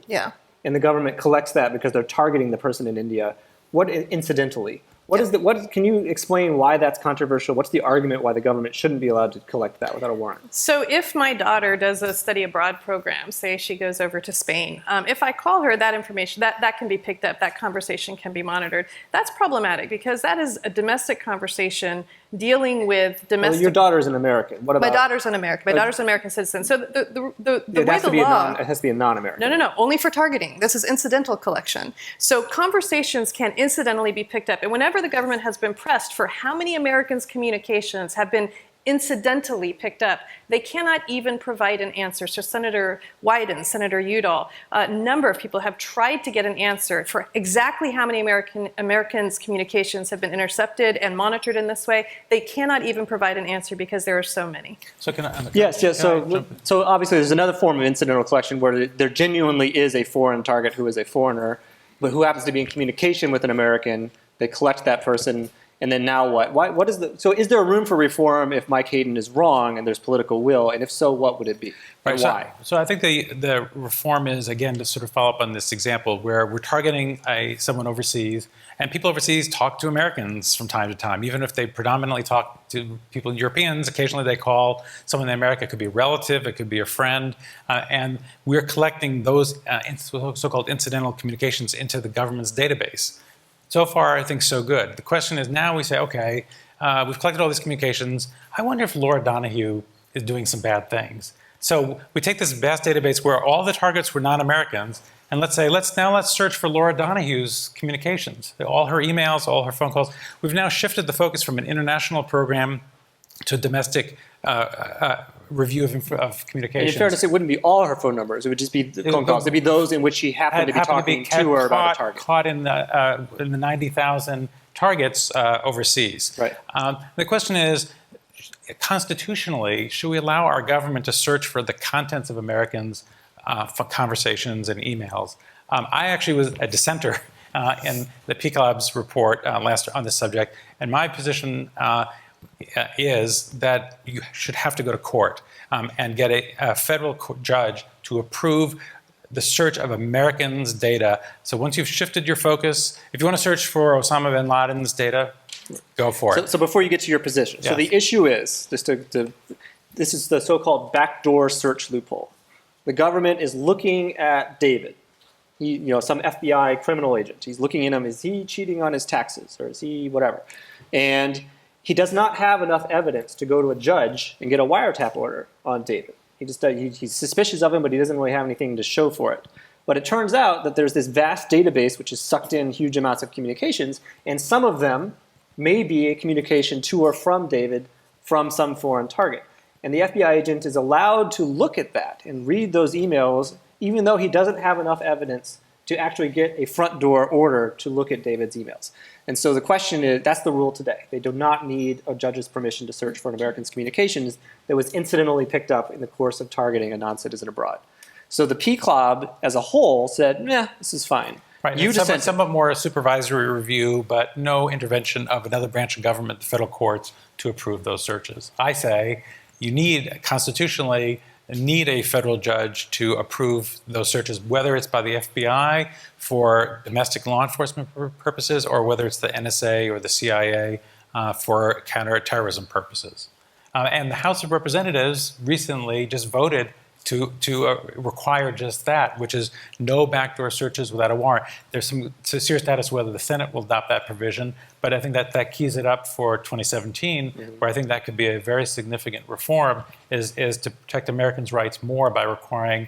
and the government collects that because they're targeting the person in India. What, incidentally, can you explain why that's controversial? What's the argument why the government shouldn't be allowed to collect that without a warrant? So if my daughter does a study abroad program, say she goes over to Spain, if I call her, that information, that can be picked up, that conversation can be monitored. That's problematic because that is a domestic conversation dealing with domestic... Well, your daughter's an American. What about... My daughter's an American. My daughter's an American citizen. So the way the law... It has to be a non-American. No. Only for targeting. This is incidental collection. So conversations can incidentally be picked up. And whenever the government has been pressed for how many Americans' communications have been incidentally picked up, they cannot even provide an answer. So Senator Wyden, Senator Udall, a number of people have tried to get an answer for exactly how many Americans' communications have been intercepted and monitored in this way. They cannot even provide an answer because there are so many. So can I? Yes. So obviously there's another form of incidental collection where there genuinely is a foreign target who is a foreigner, but who happens to be in communication with an American. They collect that person. And then now what? So is there a room for reform if Mike Hayden is wrong and there's political will? And if so, what would it be? Right, and why? So I think the reform is, again, to sort of follow up on this example where we're targeting someone overseas, and people overseas talk to Americans from time to time. Even if they predominantly talk to people, Europeans, occasionally they call someone in America. It could be a relative, it could be a friend, and we're collecting those so-called incidental communications into the government's database. So far, I think so good. The question is now we say, okay, we've collected all these communications. I wonder if Laura Donohue is doing some bad things. So we take this vast database where all the targets were non-Americans, and let's say, let's search for Laura Donohue's communications, all her emails, all her phone calls. We've now shifted the focus from an international program to a domestic review of communications. And it's fair to say it wouldn't be all her phone numbers. It would just be the phone calls. It'd be those in which she happened to be talking to her about a target. Caught in the 90,000 targets overseas. Right. The question is, constitutionally, should we allow our government to search for the contents of Americans' for conversations and emails? I actually was a dissenter in the PCLAB's report last on this subject, and my position is that you should have to go to court and get a federal judge to approve the search of Americans' data. So once you've shifted your focus, if you want to search for Osama bin Laden's data, go for it. So before you get to your position, so the issue is, this is the so-called backdoor search loophole. The government is looking at David, some FBI criminal agent. He's looking at him, is he cheating on his taxes, or is he whatever? And he does not have enough evidence to go to a judge and get a wiretap order on David. He's suspicious of him, but he doesn't really have anything to show for it. But it turns out that there's this vast database which has sucked in huge amounts of communications, and some of them may be a communication to or from David from some foreign target. And the FBI agent is allowed to look at that and read those emails, even though he doesn't have enough evidence to actually get a front door order to look at David's emails. And so the question is, that's the rule today. They do not need a judge's permission to search for an American's communications that was incidentally picked up in the course of targeting a non-citizen abroad. So the PCLAB as a whole said, this is fine. Right, you somewhat more supervisory review, but no intervention of another branch of government, the federal courts, to approve those searches. I say you constitutionally need a federal judge to approve those searches, whether it's by the FBI for domestic law enforcement purposes or whether it's the NSA or the CIA for counterterrorism purposes. And the House of Representatives recently just voted to require just that, which is no backdoor searches without a warrant. There's some serious doubt as to whether the Senate will adopt that provision, but I think that keys it up for 2017, where I think that could be a very significant reform, is to protect Americans' rights more by requiring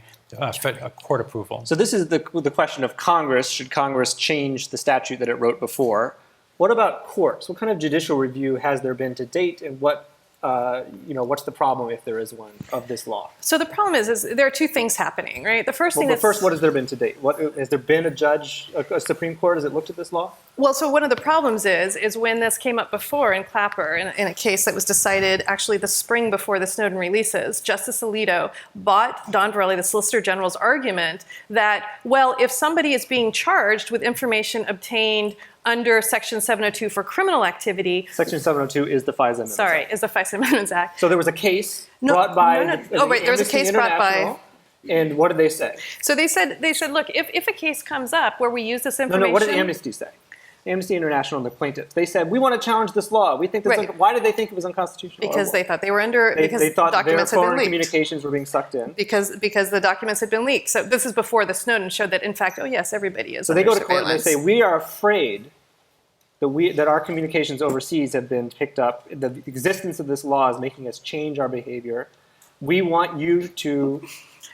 court approval. So this is the question of Congress. Should Congress change the statute that it wrote before? What about courts? What kind of judicial review has there been to date, and what's the problem if there is one of this law? So the problem is there are two things happening, right? The first thing first, what has there been to date? Has there been a judge, a Supreme Court, has it looked at this law? Well, so one of the problems is when this came up before in Clapper, in a case that was decided actually the spring before the Snowden releases, Justice Alito bought Don Verrilli, the Solicitor General's argument that, well, if somebody is being charged with information obtained under Section 702 for criminal activity. Section 702 is the FISA Amendments Act. Is the FISA Amendments Act. So there was a case brought by. There was a case brought by. And what did they say? So they said, look, if a case comes up where we use this information. No, what did Amnesty say? Amnesty International and the plaintiffs. They said, we want to challenge this law. We think this why did they think it was unconstitutional? Because they thought they were under, because they thought documents their had been foreign leaked. communications were being sucked in. Because the documents had been leaked. So this is before the Snowden showed that, in fact, oh yes, everybody is. So they go to court and they say, we are afraid that our communications overseas have been picked up. The existence of this law is making us change our behavior. We want you to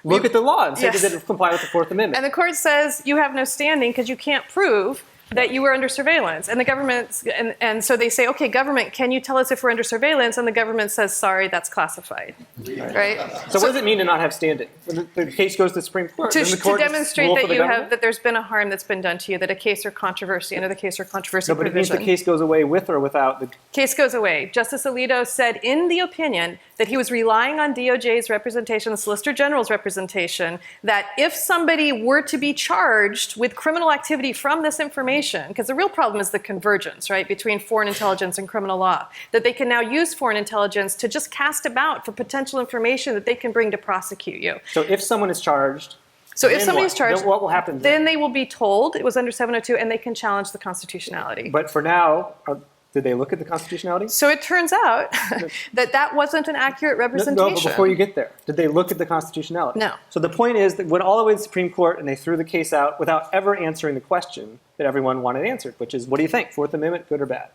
look at the law and say, does it comply with the Fourth Amendment? And the court says you have no standing because you can't prove that you were under surveillance. And the government, and so they say, okay, government, can you tell us if we're under surveillance? And the government says, sorry, that's classified, right? So what does it mean to not have standing? When the case goes to the Supreme Court. To demonstrate that there's been a harm that's been done to you, that a case or controversy, under the case or controversy provision. No, but provision. it means the case goes away with or without the... Case goes away. Justice Alito said in the opinion that he was relying on DOJ's representation, the Solicitor General's representation, that if somebody were to be charged with criminal activity from this information, because the real problem is the convergence, right, between foreign intelligence and criminal law, that they can now use foreign intelligence to just cast about for potential information that they can bring to prosecute you. So if someone is charged, if somebody is charged, then what will happen? Then they will be told it was under 702 and they can challenge the constitutionality. But for now, did they look at the constitutionality? So it turns out that wasn't an accurate representation. No, but before you get there, did they look at the constitutionality? No. So the point is that went all the way to the Supreme Court and they threw the case out without ever answering the question that everyone wanted answered, which is, what do you think? Fourth Amendment, good or bad?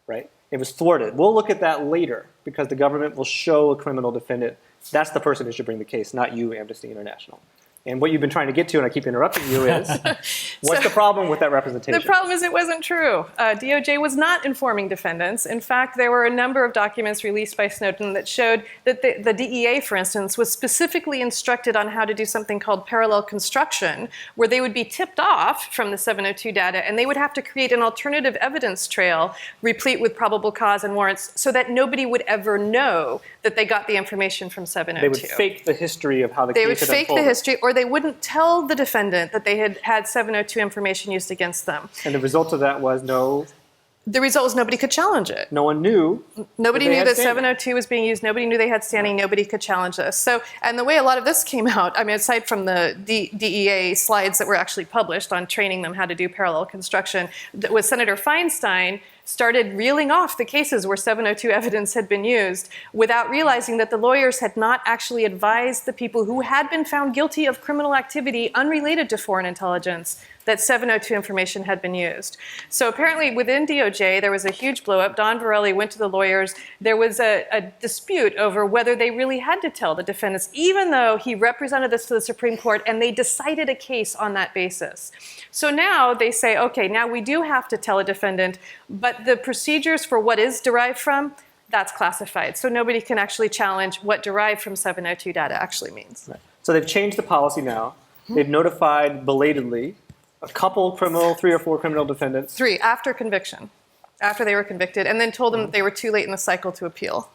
Right? It was thwarted. We'll look at that later because the government will show a criminal defendant. That's the person who should bring the case, not you, Amnesty International. And what you've been trying to get to, and I keep interrupting you, is what's the problem with that representation? The problem is it wasn't true. DOJ was not informing defendants. In fact, there were a number of documents released by Snowden that showed that the DEA, for instance, was specifically instructed on how to do something called parallel construction, where they would be tipped off from the 702 data, and they would have to create an alternative evidence trail replete with probable cause and warrants so that nobody would ever know that they got the information from 702. They would fake the history of how the case had unfolded. They would fake the history, or they wouldn't tell the defendant that they had 702 information used against them. And the result of that was no... The result was nobody could challenge it. No one knew. Nobody knew that 702 was being used. Nobody knew they had standing. Nobody could challenge this. So, and the way a lot of this came out, I mean, aside from the DEA slides that were actually published on training them how to do parallel construction, was Senator Feinstein started reeling off the cases where 702 evidence had been used without realizing that the lawyers had not actually advised the people who had been found guilty of criminal activity unrelated to foreign intelligence that 702 information had been used. So apparently within DOJ, there was a huge blow-up. Don Verrilli went to the lawyers. There was a dispute over whether they really had to tell the defendants, even though he represented this to the Supreme Court, and they decided a case on that basis. So now they say, okay, now we do have to tell a defendant, but the procedures for what is derived from, that's classified. So nobody can actually challenge what derived from 702 data actually means. Right. So they've changed the policy now. They've notified belatedly a couple criminal, 3 or 4 criminal defendants. 3, after conviction, after they were convicted, and then told them that they were too late in the cycle to appeal.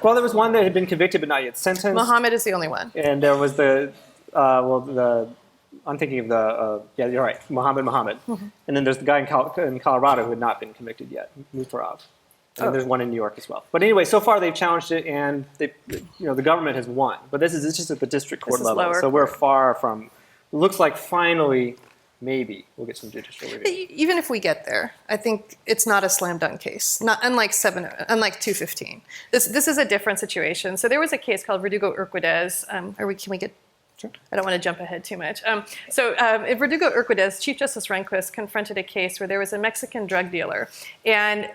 Well, there was one that had been convicted but not yet sentenced. Mohammed is the only one. And there was I'm thinking of yeah, you're right, Mohammed. Mm-hmm. And then there's the guy in Colorado who had not been convicted yet, Mufarov. And then there's one in New York as well. But anyway, so far they've challenged it, and the government has won. But it's just at the district court level. So we're far from. It looks like finally maybe we'll get some judicial review. Even if we get there, I think it's not a slam dunk case. Not unlike 215. This is a different situation. So there was a case called Verdugo-Urquidez. Can we get? Sure. I don't want to jump ahead too much. In Verdugo-Urquidez, Chief Justice Rehnquist confronted a case where there was a Mexican drug dealer, and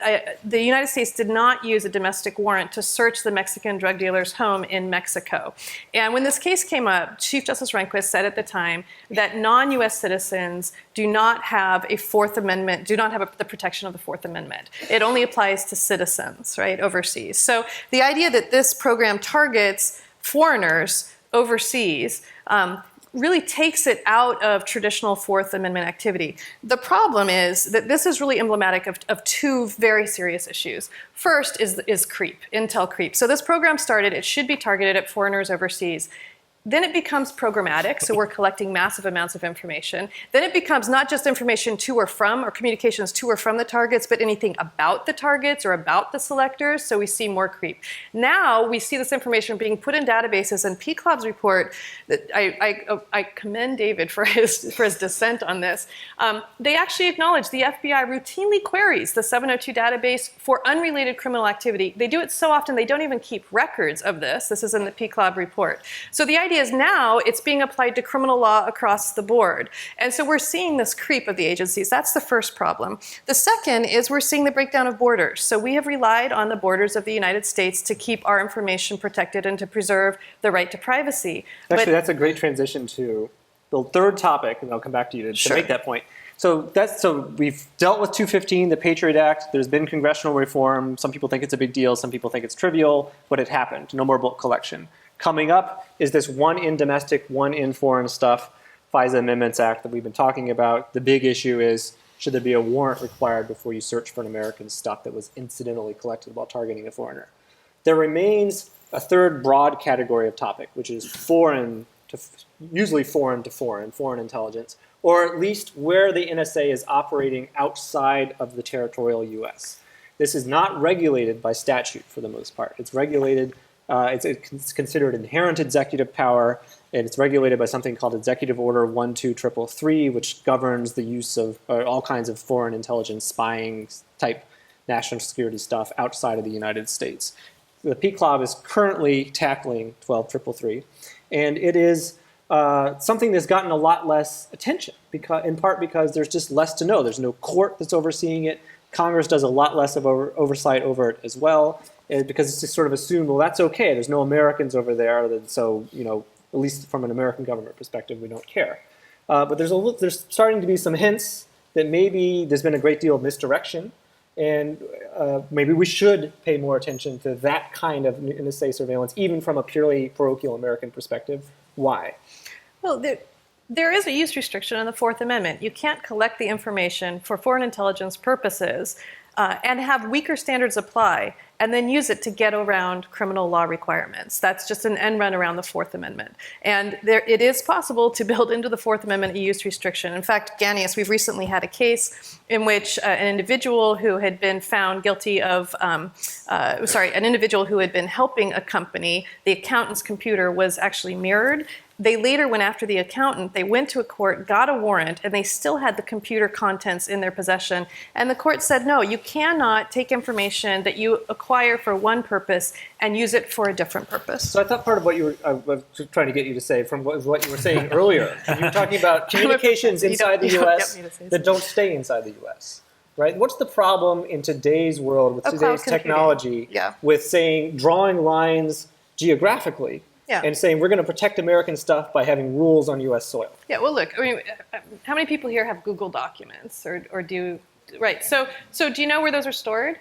the United States did not use a domestic warrant to search the Mexican drug dealer's home in Mexico. And when this case came up, Chief Justice Rehnquist said at the time that non-U.S. citizens do not have a Fourth Amendment, do not have the protection of the Fourth Amendment. It only applies to citizens, right, overseas. So the idea that this program targets foreigners overseas really takes it out of traditional Fourth Amendment activity. The problem is that this is really emblematic of two very serious issues. First is creep, intel creep. So this program started, it should be targeted at foreigners overseas. Then it becomes programmatic, so we're collecting massive amounts of information. Then it becomes not just information to or from, or communications to or from the targets, but anything about the targets or about the selectors, so we see more creep. Now we see this information being put in databases, and PCLOB's report, that I commend David for his dissent on this. They actually acknowledge the FBI routinely queries the 702 database for unrelated criminal activity. They do it so often they don't even keep records of this. This is in the PCLOB report. So the idea is now it's being applied to criminal law across the board. And so we're seeing this creep of the agencies. That's the first problem. The second is we're seeing the breakdown of borders. So we have relied on the borders of the United States to keep our information protected and to preserve the right to privacy. Actually, that's a great transition to the third topic, and I'll come back to you to make that point. So we've dealt with 215, the Patriot Act. There's been congressional reform. Some people think it's a big deal. Some people think it's trivial, but it happened. No more bulk collection. Coming up is this one in domestic, one in foreign stuff, FISA Amendments Act that we've been talking about. The big issue is, should there be a warrant required before you search for an American stuff that was incidentally collected while targeting a foreigner? There remains a third broad category of topic, which is usually foreign to foreign intelligence, or at least where the NSA is operating outside of the territorial U.S. This is not regulated by statute for the most part. It's regulated. It's considered inherent executive power, and it's regulated by something called Executive Order 12333, which governs the use of all kinds of foreign intelligence spying type national security stuff outside of the United States. The PCLOB is currently tackling 12333, and it is something that's gotten a lot less attention, in part because there's just less to know. There's no court that's overseeing it. Congress does a lot less of oversight over it as well, because it's just sort of assumed, well, that's okay. There's no Americans over there, so at least from an American government perspective, we don't care. But there's starting to be some hints that maybe there's been a great deal of misdirection, and maybe we should pay more attention to that kind of NSA surveillance, even from a purely parochial American perspective. Why? Well, there is a use restriction on the Fourth Amendment. You can't collect the information for foreign intelligence purposes and have weaker standards apply and then use it to get around criminal law requirements. That's just an end run around the Fourth Amendment. And it is possible to build into the Fourth Amendment a use restriction. In fact, Ganius, we've recently had a case in which an individual who had been found guilty of, an individual who had been helping a company, the accountant's computer was actually mirrored. They later went after the accountant. They went to a court, got a warrant, and they still had the computer contents in their possession. And the court said, no, you cannot take information that you acquire for one purpose and use it for a different purpose. So I thought part of what I was trying to get you to say from what you were saying earlier. You were talking about communications inside the U.S. that don't stay inside the U.S. Right? What's the problem in today's world with today's technology with saying drawing lines geographically? Yeah. And saying we're going to protect American stuff by having rules on U.S. soil. Yeah, well, look, I mean, how many people here have Google documents or do, right? So do you know where those are stored?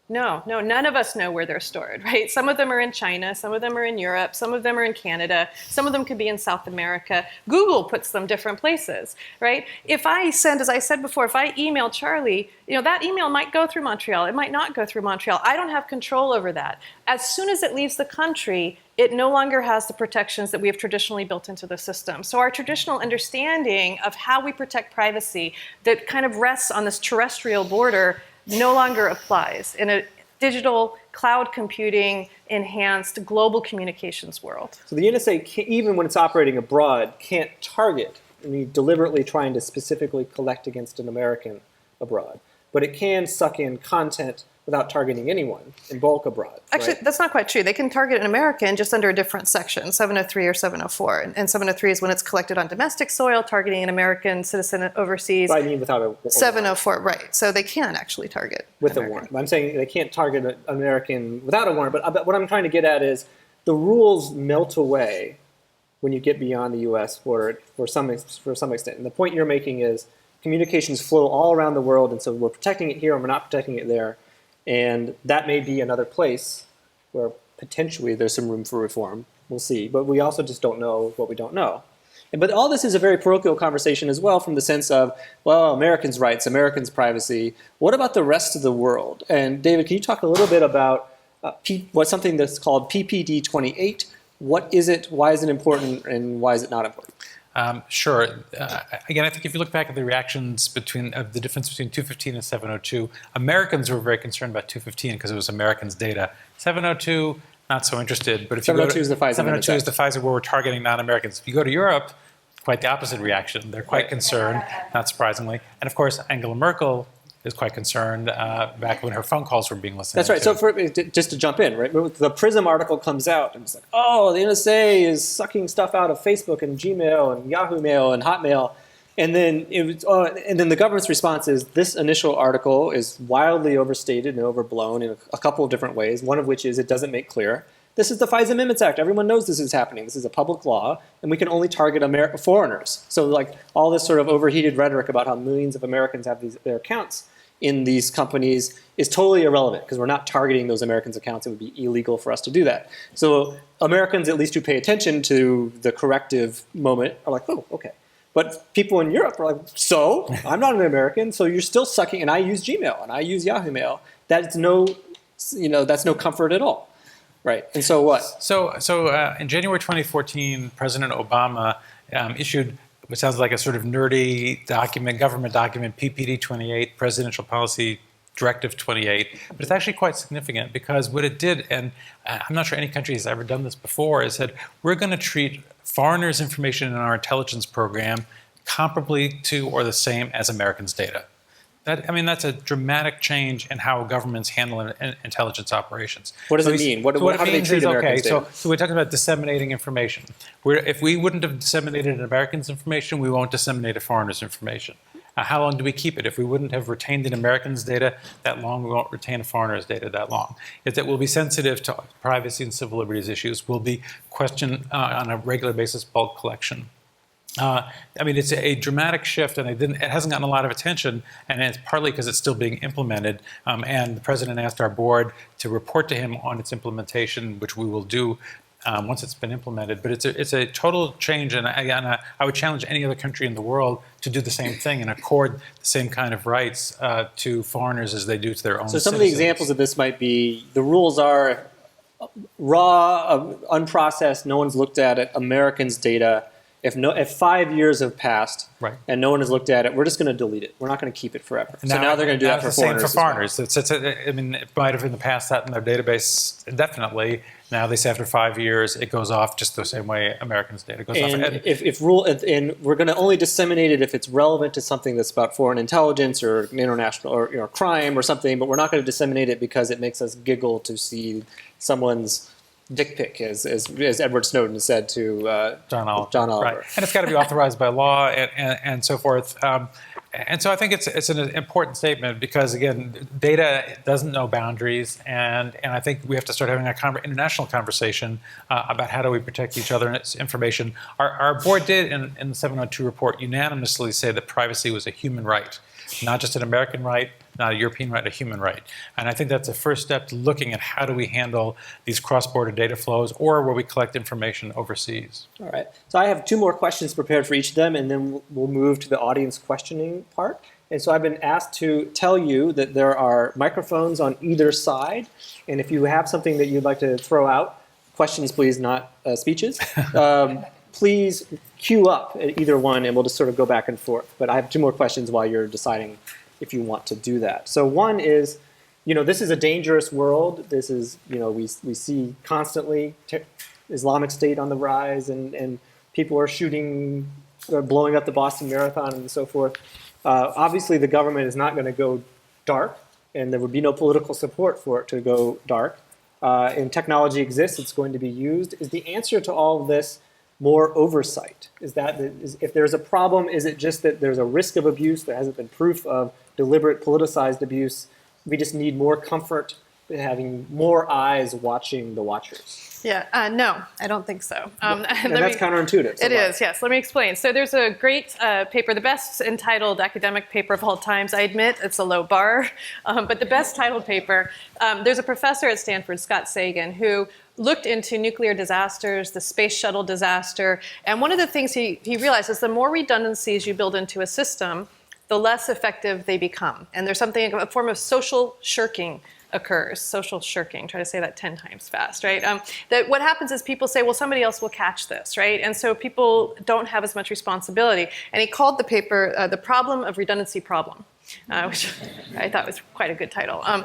No, none of us know where they're stored, right? Some of them are in China, some of them are in Europe, some of them are in Canada, some of them could be in South America. Google puts them different places, right? If I send, as I said before, if I email Charlie, that email might go through Montreal, it might not go through Montreal. I don't have control over that. As soon as it leaves the country, it no longer has the protections that we have traditionally built into the system. So our traditional understanding of how we protect privacy that kind of rests on this terrestrial border no longer applies in a digital, cloud computing, enhanced global communications world. So the NSA, even when it's operating abroad, can't target me deliberately trying to specifically collect against an American abroad. But it can suck in content without targeting anyone in bulk abroad. Actually, right? that's not quite true. They can target an American just under a different section, 703 or 704. And 703 is when it's collected on domestic soil, targeting an American citizen overseas. But I mean without a 704, right. So they can actually target with an a American. warrant. I'm saying they can't target an American without a warrant. But what I'm trying to get at is the rules melt away when you get beyond the U.S. border for some extent. And the point you're making is communications flow all around the world, and so we're protecting it here and we're not protecting it there. And that may be another place where potentially there's some room for reform. We'll see. But we also just don't know what we don't know. But all this is a very parochial conversation as well, from the sense of, well, Americans' rights, Americans' privacy. What about the rest of the world? And David, can you talk a little bit about what's something that's called PPD 28? What is it? Why is it important? And why is it not important? Sure. Again, I think if you look back at the reactions between the difference between 215 and 702, Americans were very concerned about 215 because it was Americans' data. 702, not so interested. But if you 702 is the FISA 702 is the FISA where we're targeting non-Americans. If you go to Europe, quite the opposite reaction. They're quite concerned, not surprisingly. And of course, Angela Merkel is quite concerned back when her phone calls were being listened That's right. to. So just to jump in, right? The PRISM article comes out and it's like, oh, the NSA is sucking stuff out of Facebook and Gmail and Yahoo Mail and Hotmail. And then the government's response is this initial article is wildly overstated and overblown in a couple of different ways, one of which is it doesn't make clear. This is the FISA Amendments Act. Everyone knows this is happening. This is a public law, and we can only target foreigners. So like all this sort of overheated rhetoric about how millions of Americans have their accounts in these companies is totally irrelevant because we're not targeting those Americans' accounts. It would be illegal for us to do that. So Americans, at least who pay attention to the corrective moment, are like, oh, okay. But people in Europe are like, so? I'm not an American, so you're still sucking, and I use Gmail, and I use Yahoo Mail. That's no comfort at all. Right, and so what? So in January 2014, President Obama issued what sounds like a sort of nerdy document, government document, PPD 28, Presidential Policy Directive 28. But it's actually quite significant because what it did, and I'm not sure any country has ever done this before, is that we're going to treat foreigners' information in our intelligence program comparably to or the same as Americans' data. That's a dramatic change in how governments handle intelligence operations. What does it mean? How do they treat Americans' data? So we're talking about disseminating information. If we wouldn't have disseminated an American's information, we won't disseminate a foreigner's information. How long do we keep it? If we wouldn't have retained an American's data that long, we won't retain a foreigner's data that long. If that will be sensitive to privacy and civil liberties issues, will be questioned on a regular basis, bulk collection. It's a dramatic shift, and it hasn't gotten a lot of attention, and it's partly because it's still being implemented. And the president asked our board to report to him on its implementation, which we will do once it's been implemented. But it's a total change, and I would challenge any other country in the world to do the same thing and accord the same kind of rights to foreigners as they do to their own citizens. So some of the examples of this might be, the rules are raw, unprocessed, no one's looked at it, Americans' data. If 5 years have passed and no one has looked at it, we're just going to delete it. We're not going to keep it forever. So now they're going to do that for foreigners. It's the same for foreigners. It might have in the past sat in their database indefinitely. Now they say after 5 years it goes off just the same way Americans' data goes off. And we're going to only disseminate it if it's relevant to something that's about foreign intelligence or international or crime or something. But we're not going to disseminate it because it makes us giggle to see someone's dick pic, as Edward Snowden said to John Oliver. Right. And it's got to be authorized by law and so forth. And so I think it's an important statement because, again, data doesn't know boundaries. And I think we have to start having an international conversation about how do we protect each other and its information. Our board did, in the 702 report, unanimously say that privacy was a human right, not just an American right, not a European right, a human right. And I think that's a first step to looking at how do we handle these cross-border data flows or where we collect information overseas. All right. So I have two more questions prepared for each of them, and then we'll move to the audience questioning part. And so I've been asked to tell you that there are microphones on either side. And if you have something that you'd like to throw out, questions please, not speeches, please queue up at either one, and we'll just sort of go back and forth. But I have two more questions while you're deciding if you want to do that. So one is, this is a dangerous world. This is, we see constantly Islamic State on the rise, and people are shooting blowing up the Boston Marathon and so forth. Obviously, the government is not going to go dark, and there would be no political support for it to go dark. And technology exists, it's going to be used. Is the answer to all of this more oversight? If there's a problem, is it just that there's a risk of abuse, there hasn't been proof of deliberate politicized abuse? We just need more comfort in having more eyes watching the watchers. Yeah, no, I don't think so. And that's counterintuitive. It is, yes. Let me explain. So there's a great paper, the best entitled academic paper of all times. I admit it's a low bar, but the best titled paper, there's a professor at Stanford, Scott Sagan, who looked into nuclear disasters, the space shuttle disaster, and one of the things he realized is the more redundancies you build into a system, the less effective they become. And there's something, a form of social shirking occurs, social shirking, try to say that 10 times fast, right? That what happens is people say, well, somebody else will catch this, right? And so people don't have as much responsibility. And he called the paper The Problem of Redundancy Problem. Which I thought was quite a good title. And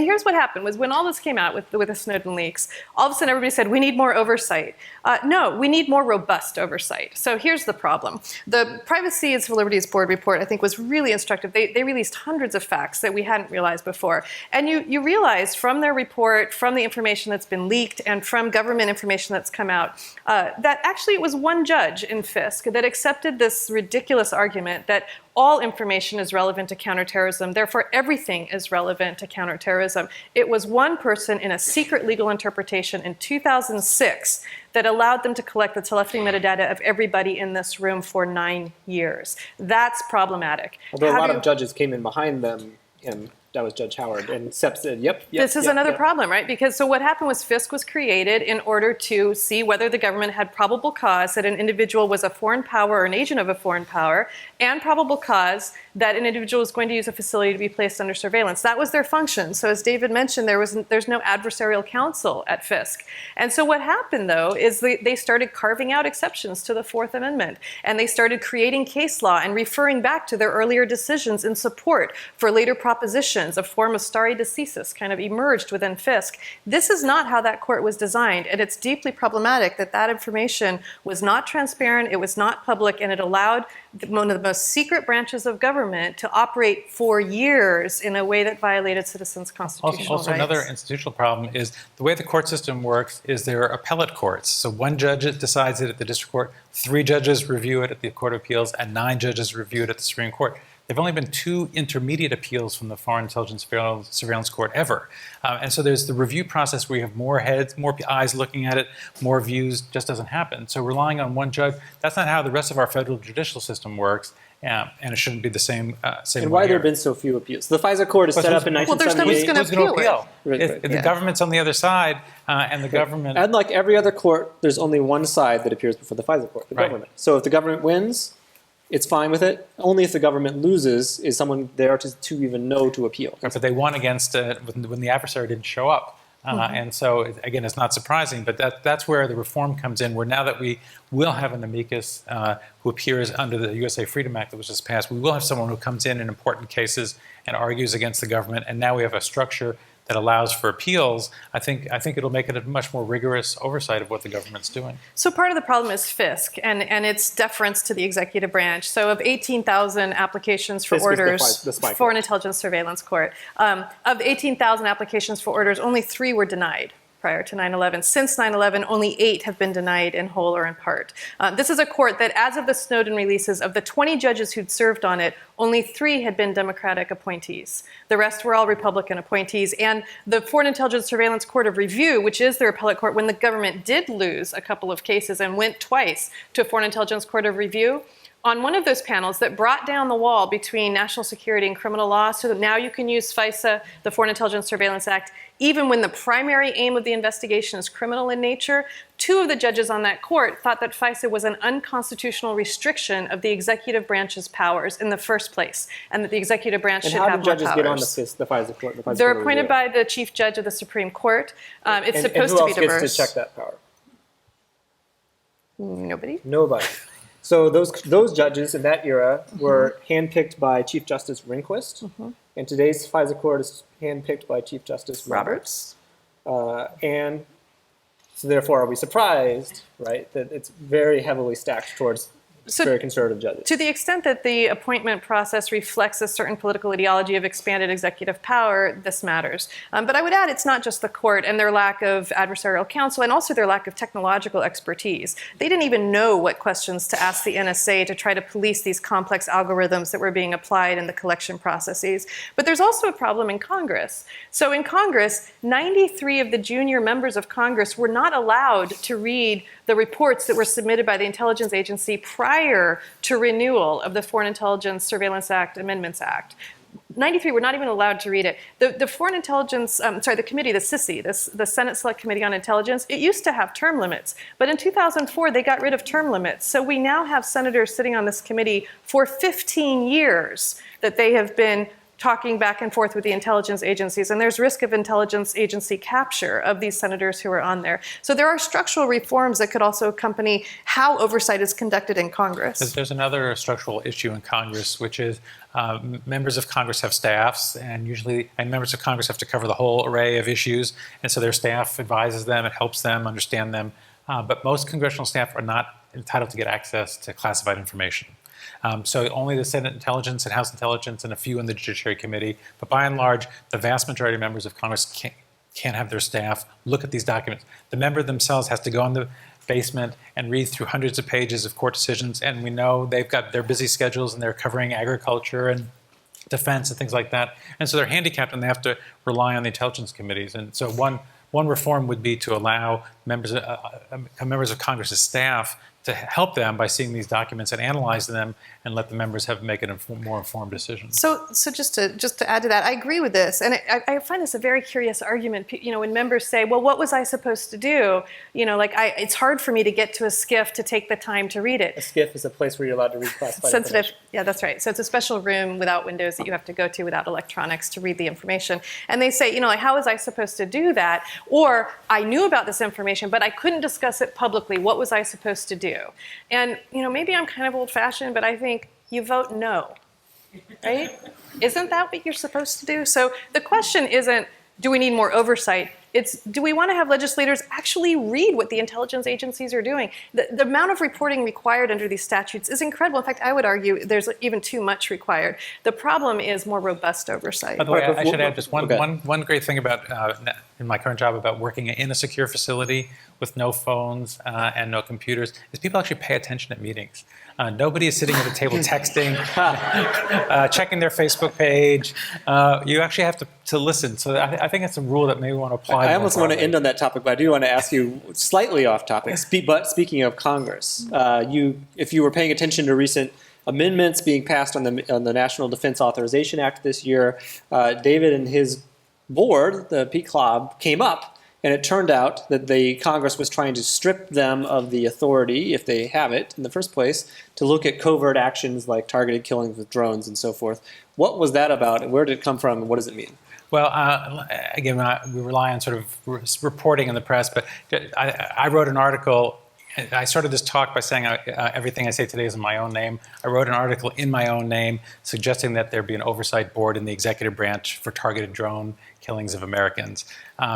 here's what happened was when all this came out with the Snowden leaks, all of a sudden everybody said, we need more oversight. No, we need more robust oversight. So here's the problem. The Privacy and Civil Liberties Board report, I think, was really instructive. They released hundreds of facts that we hadn't realized before. And you realize from their report, from the information that's been leaked, and from government information that's come out, that actually it was one judge in FISC that accepted this ridiculous argument that all information is relevant to counterterrorism, therefore everything is relevant to counterterrorism. It was one person in a secret legal interpretation in 2006 that allowed them to collect the telephony metadata of everybody in this room for 9 years. That's problematic. Although a lot of judges came in behind them, and that was Judge Howard, and SEP said, yep. This is another problem, right? Because so what happened was FISC was created in order to see whether the government had probable cause that an individual was a foreign power or an agent of a foreign power, and probable cause that an individual was going to use a facility to be placed under surveillance. That was their function. So as David mentioned, there's no adversarial counsel at FISC. And so what happened, though, is they started carving out exceptions to the Fourth Amendment, and they started creating case law and referring back to their earlier decisions in support for later propositions. A form of stare decisis kind of emerged within FISC. This is not how that court was designed, and it's deeply problematic that that information was not transparent, it was not public, and it allowed one of the most secret branches of government to operate for years in a way that violated citizens' constitutional rights. Also, another institutional problem is the way the court system works is there are appellate courts. So one judge decides it at the district court, 3 judges review it at the Court of Appeals, and 9 judges review it at the Supreme Court. There have only been 2 intermediate appeals from the Foreign Intelligence Surveillance Court ever. And so there's the review process where you have more heads, more eyes looking at it, more views, just doesn't happen. So relying on one judge, that's not how the rest of our federal judicial system works. And it shouldn't be the same And why there have been so few appeals? The FISA court is set up in 1978. Well, there's nobody's going to appeal it. The government's on the other side, and the government... And like every other court, there's only one side that appears before the FISA court, the government. So if the government wins, it's fine with it. Only if the government loses is someone there to even know to appeal. But they won against when the adversary didn't show up. And so, again, it's not surprising, but that's where the reform comes in, where now that we will have an amicus who appears under the USA Freedom Act that was just passed, we will have someone who comes in important cases and argues against the government, and now we have a structure that allows for appeals. I think it'll make it a much more rigorous oversight of what the government's doing. So part of the problem is FISC and its deference to the executive branch. So of 18,000 applications for orders, Foreign Intelligence Surveillance Court, of 18,000 applications for orders, only 3 were denied prior to 9/11. Since 9/11, only 8 have been denied in whole or in part. This is a court that, as of the Snowden releases, of the 20 judges who'd served on it, only 3 had been Democratic appointees. The rest were all Republican appointees. And the Foreign Intelligence Surveillance Court of Review, which is their appellate court, when the government did lose a couple of cases and went twice to a Foreign Intelligence Court of Review, on one of those panels that brought down the wall between national security and criminal law so that now you can use FISA, the Foreign Intelligence Surveillance Act, even when the primary aim of the investigation is criminal in nature. 2 of the judges on that court thought that FISA was an unconstitutional restriction of the executive branch's powers in the first place, and that the executive branch should have more powers. And how do judges get on the FISA court? They're appointed by the Chief Judge of the Supreme Court. It's supposed to be diverse. And who else gets to check that power? Nobody. Nobody. So those judges in that era were handpicked by Chief Justice Rehnquist, and today's FISA court is handpicked by Chief Justice Roberts. And So therefore, are we surprised, right, that it's very heavily stacked towards very conservative judges? To the extent that the appointment process reflects a certain political ideology of expanded executive power, this matters. But I would add it's not just the court and their lack of adversarial counsel and also their lack of technological expertise. They didn't even know what questions to ask the NSA to try to police these complex algorithms that were being applied in the collection processes. But there's also a problem in Congress. So in Congress, 93 of the junior members of Congress were not allowed to read the reports that were submitted by the intelligence agency prior to renewal of the Foreign Intelligence Surveillance Act Amendments Act. 93 were not even allowed to read it. The Foreign Intelligence, the committee, the SISI, the Senate Select Committee on Intelligence, it used to have term limits. But in 2004, they got rid of term limits. So we now have senators sitting on this committee for 15 years that they have been talking back and forth with the intelligence agencies, and there's risk of intelligence agency capture of these senators who are on there. So there are structural reforms that could also accompany how oversight is conducted in Congress. There's another structural issue in Congress, which is members of Congress have staffs, and members of Congress have to cover the whole array of issues, and so their staff advises them, it helps them understand them. But most congressional staff are not entitled to get access to classified information. So only the Senate Intelligence and House Intelligence and a few in the Judiciary Committee, but by and large, the vast majority of members of Congress can't have their staff look at these documents. The member themselves has to go in the basement and read through hundreds of pages of court decisions, and we know they've got their busy schedules and they're covering agriculture and defense and things like that, and so they're handicapped and they have to rely on the intelligence committees. And so one reform would be to allow members of Congress's staff to help them by seeing these documents and analyze them and let the members make a more informed decision. So just to add to that, I agree with this, and I find this a very curious argument. When members say, "Well, what was I supposed to do?" It's hard for me to get to a SCIF to take the time to read it. A SCIF is a place where you're allowed to read classified Sensitive, information. yeah, that's right. So it's a special room without windows that you have to go to without electronics to read the information. And they say, how was I supposed to do that? Or I knew about this information, but I couldn't discuss it publicly. What was I supposed to do? And maybe I'm kind of old-fashioned, but I think you vote no, right? Isn't that what you're supposed to do? So the question isn't, do we need more oversight? It's, do we want to have legislators actually read what the intelligence agencies are doing? The amount of reporting required under these statutes is incredible. In fact, I would argue there's even too much required. The problem is more robust oversight. By the way, I should add just one great thing about, in my current job, about working in a secure facility with no phones and no computers, is people actually pay attention at meetings. Nobody is sitting at a table texting, checking their Facebook page. You actually have to listen. So I think it's a rule that maybe we want to apply. I almost want to end on that topic, but I do want to ask you slightly off topic. But speaking of Congress, if you were paying attention to recent amendments being passed on the National Defense Authorization Act this year, David and his board, the PCLOB, came up, and it turned out that the Congress was trying to strip them of the authority, if they have it in the first place, to look at covert actions like targeted killings with drones and so forth. What was that about, and where did it come from, and what does it mean? Well, again, we rely on sort of reporting in the press, but I wrote an article. I started this talk by saying everything I say today is in my own name. I wrote an article in my own name suggesting that there be an oversight board in the executive branch for targeted drone killings of Americans.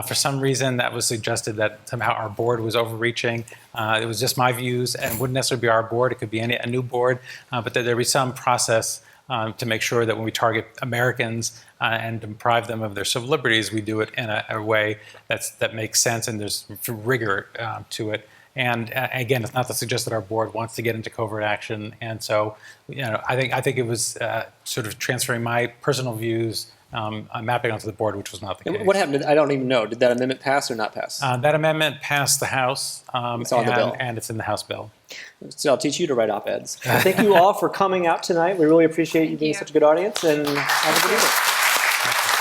For some reason, that was suggested that somehow our board was overreaching. It was just my views, and it wouldn't necessarily be our board. It could be a new board, but that there be some process to make sure that when we target Americans and deprive them of their civil liberties, we do it in a way that makes sense and there's rigor to it. And again, it's not to suggest that our board wants to get into covert action. And so, I think it was sort of transferring my personal views, mapping onto the board, which was not the case. What happened? I don't even know. Did that amendment pass or not pass? That amendment passed the House. It's on the bill. And it's in the House bill. So I'll teach you to write op-eds. Thank you all for coming out tonight. We really appreciate you being such a good audience, and have a good evening.